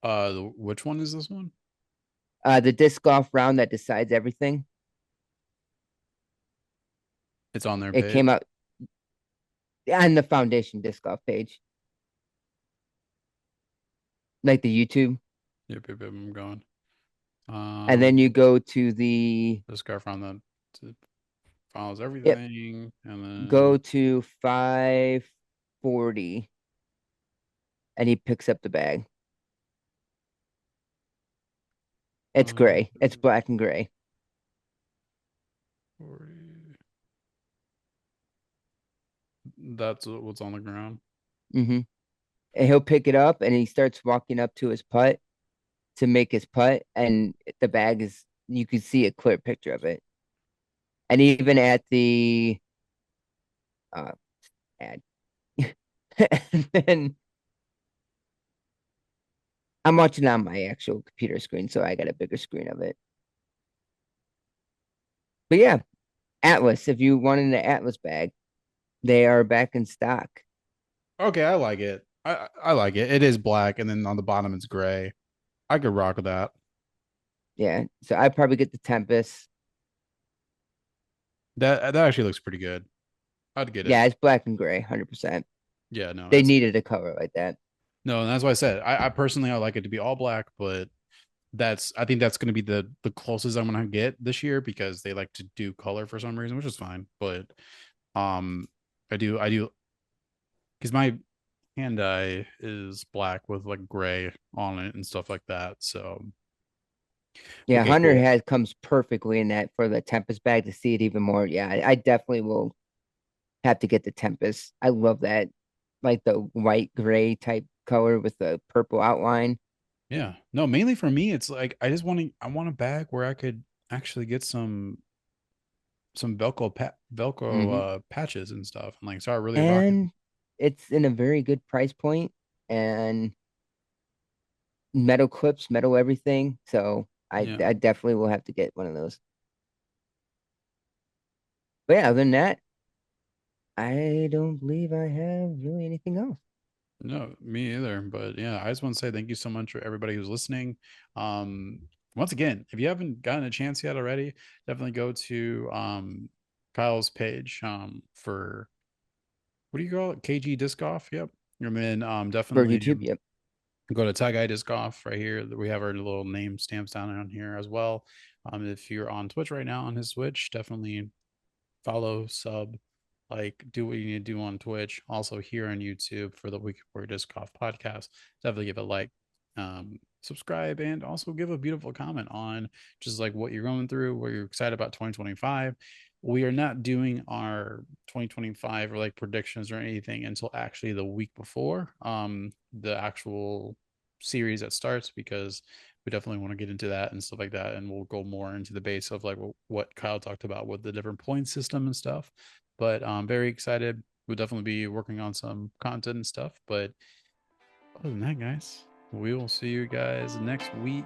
A: Which one is this one?
B: The disc golf round that decides everything.
A: It's on their
B: It came
A: page.
B: out on the foundation disc golf page, like the YouTube,
A: Yep, I'm going.
B: and then you go to the
A: this guy from the follows
B: yep,
A: everything, and
B: go
A: then
B: to 540, and he picks up the bag. It's
A: uh,
B: gray. It's black and gray.
A: 40. That's what's on the ground.
B: hmm And he'll pick it up, and he starts walking up to his putt to make his putt, and the bag is you can see a clear picture of it. And even at the uh ad, and then I'm watching on my actual computer screen, so I got a bigger screen of it. But yeah, Atlas. If you wanted an Atlas bag, they are back in stock.
A: Okay, I like it. I like it. It is black, and then on the bottom it's gray. I could rock with that.
B: Yeah, so I'd probably get the Tempest.
A: That actually looks pretty good. I'd get it.
B: Yeah, it's black and gray, 100%.
A: Yeah, no,
B: They
A: that's
B: needed a color like that.
A: no, and that's why I said I personally I like it to be all black, but that's I think that's going to be the closest I'm going to get this year because they like to do color for some reason, which is fine. But um, I do because my hand eye is black with like gray on it and stuff like that. So
B: Yeah,
A: okay,
B: Hunter
A: cool.
B: has comes perfectly in that for the Tempest bag to see it even more. Yeah, I definitely will have to get the Tempest. I love that, like the white gray type color with the purple outline.
A: Yeah. No, mainly for me, it's like I want a bag where I could actually get some Velcro
B: hmm
A: patches and stuff and like start really rocking.
B: And it's in a very good price point and metal clips, metal everything. So
A: Yeah.
B: I definitely will have to get one of those. But yeah, other than that, I don't believe I have really anything else.
A: No, me either. But yeah, I just want to say thank you so much for everybody who's listening. Um, Once again, if you haven't gotten a chance yet already, definitely go to Kyle's page for what do you call it? KG Disc Golf. Yep. And then
B: For
A: definitely
B: YouTube, yep.
A: Go to Tag Disc Golf right here. We have our little name stamps down on here as well. If you're on Twitch right now on his Twitch, definitely follow, sub, like do what you need to do on Twitch. Also here on YouTube for the Week of Warrior Disc Golf Podcast. Definitely give a like, subscribe, and also give a beautiful comment on just like what you're going through, what you're excited about 2025. We are not doing our 2025 or like predictions or anything until actually the week before the actual series that starts, because we definitely want to get into that and stuff like that, and we'll go more into the base of like what Kyle talked about with the different point system and stuff. But I'm very excited. We'll definitely be working on some content and stuff. But other than that, guys, we will see you guys next week.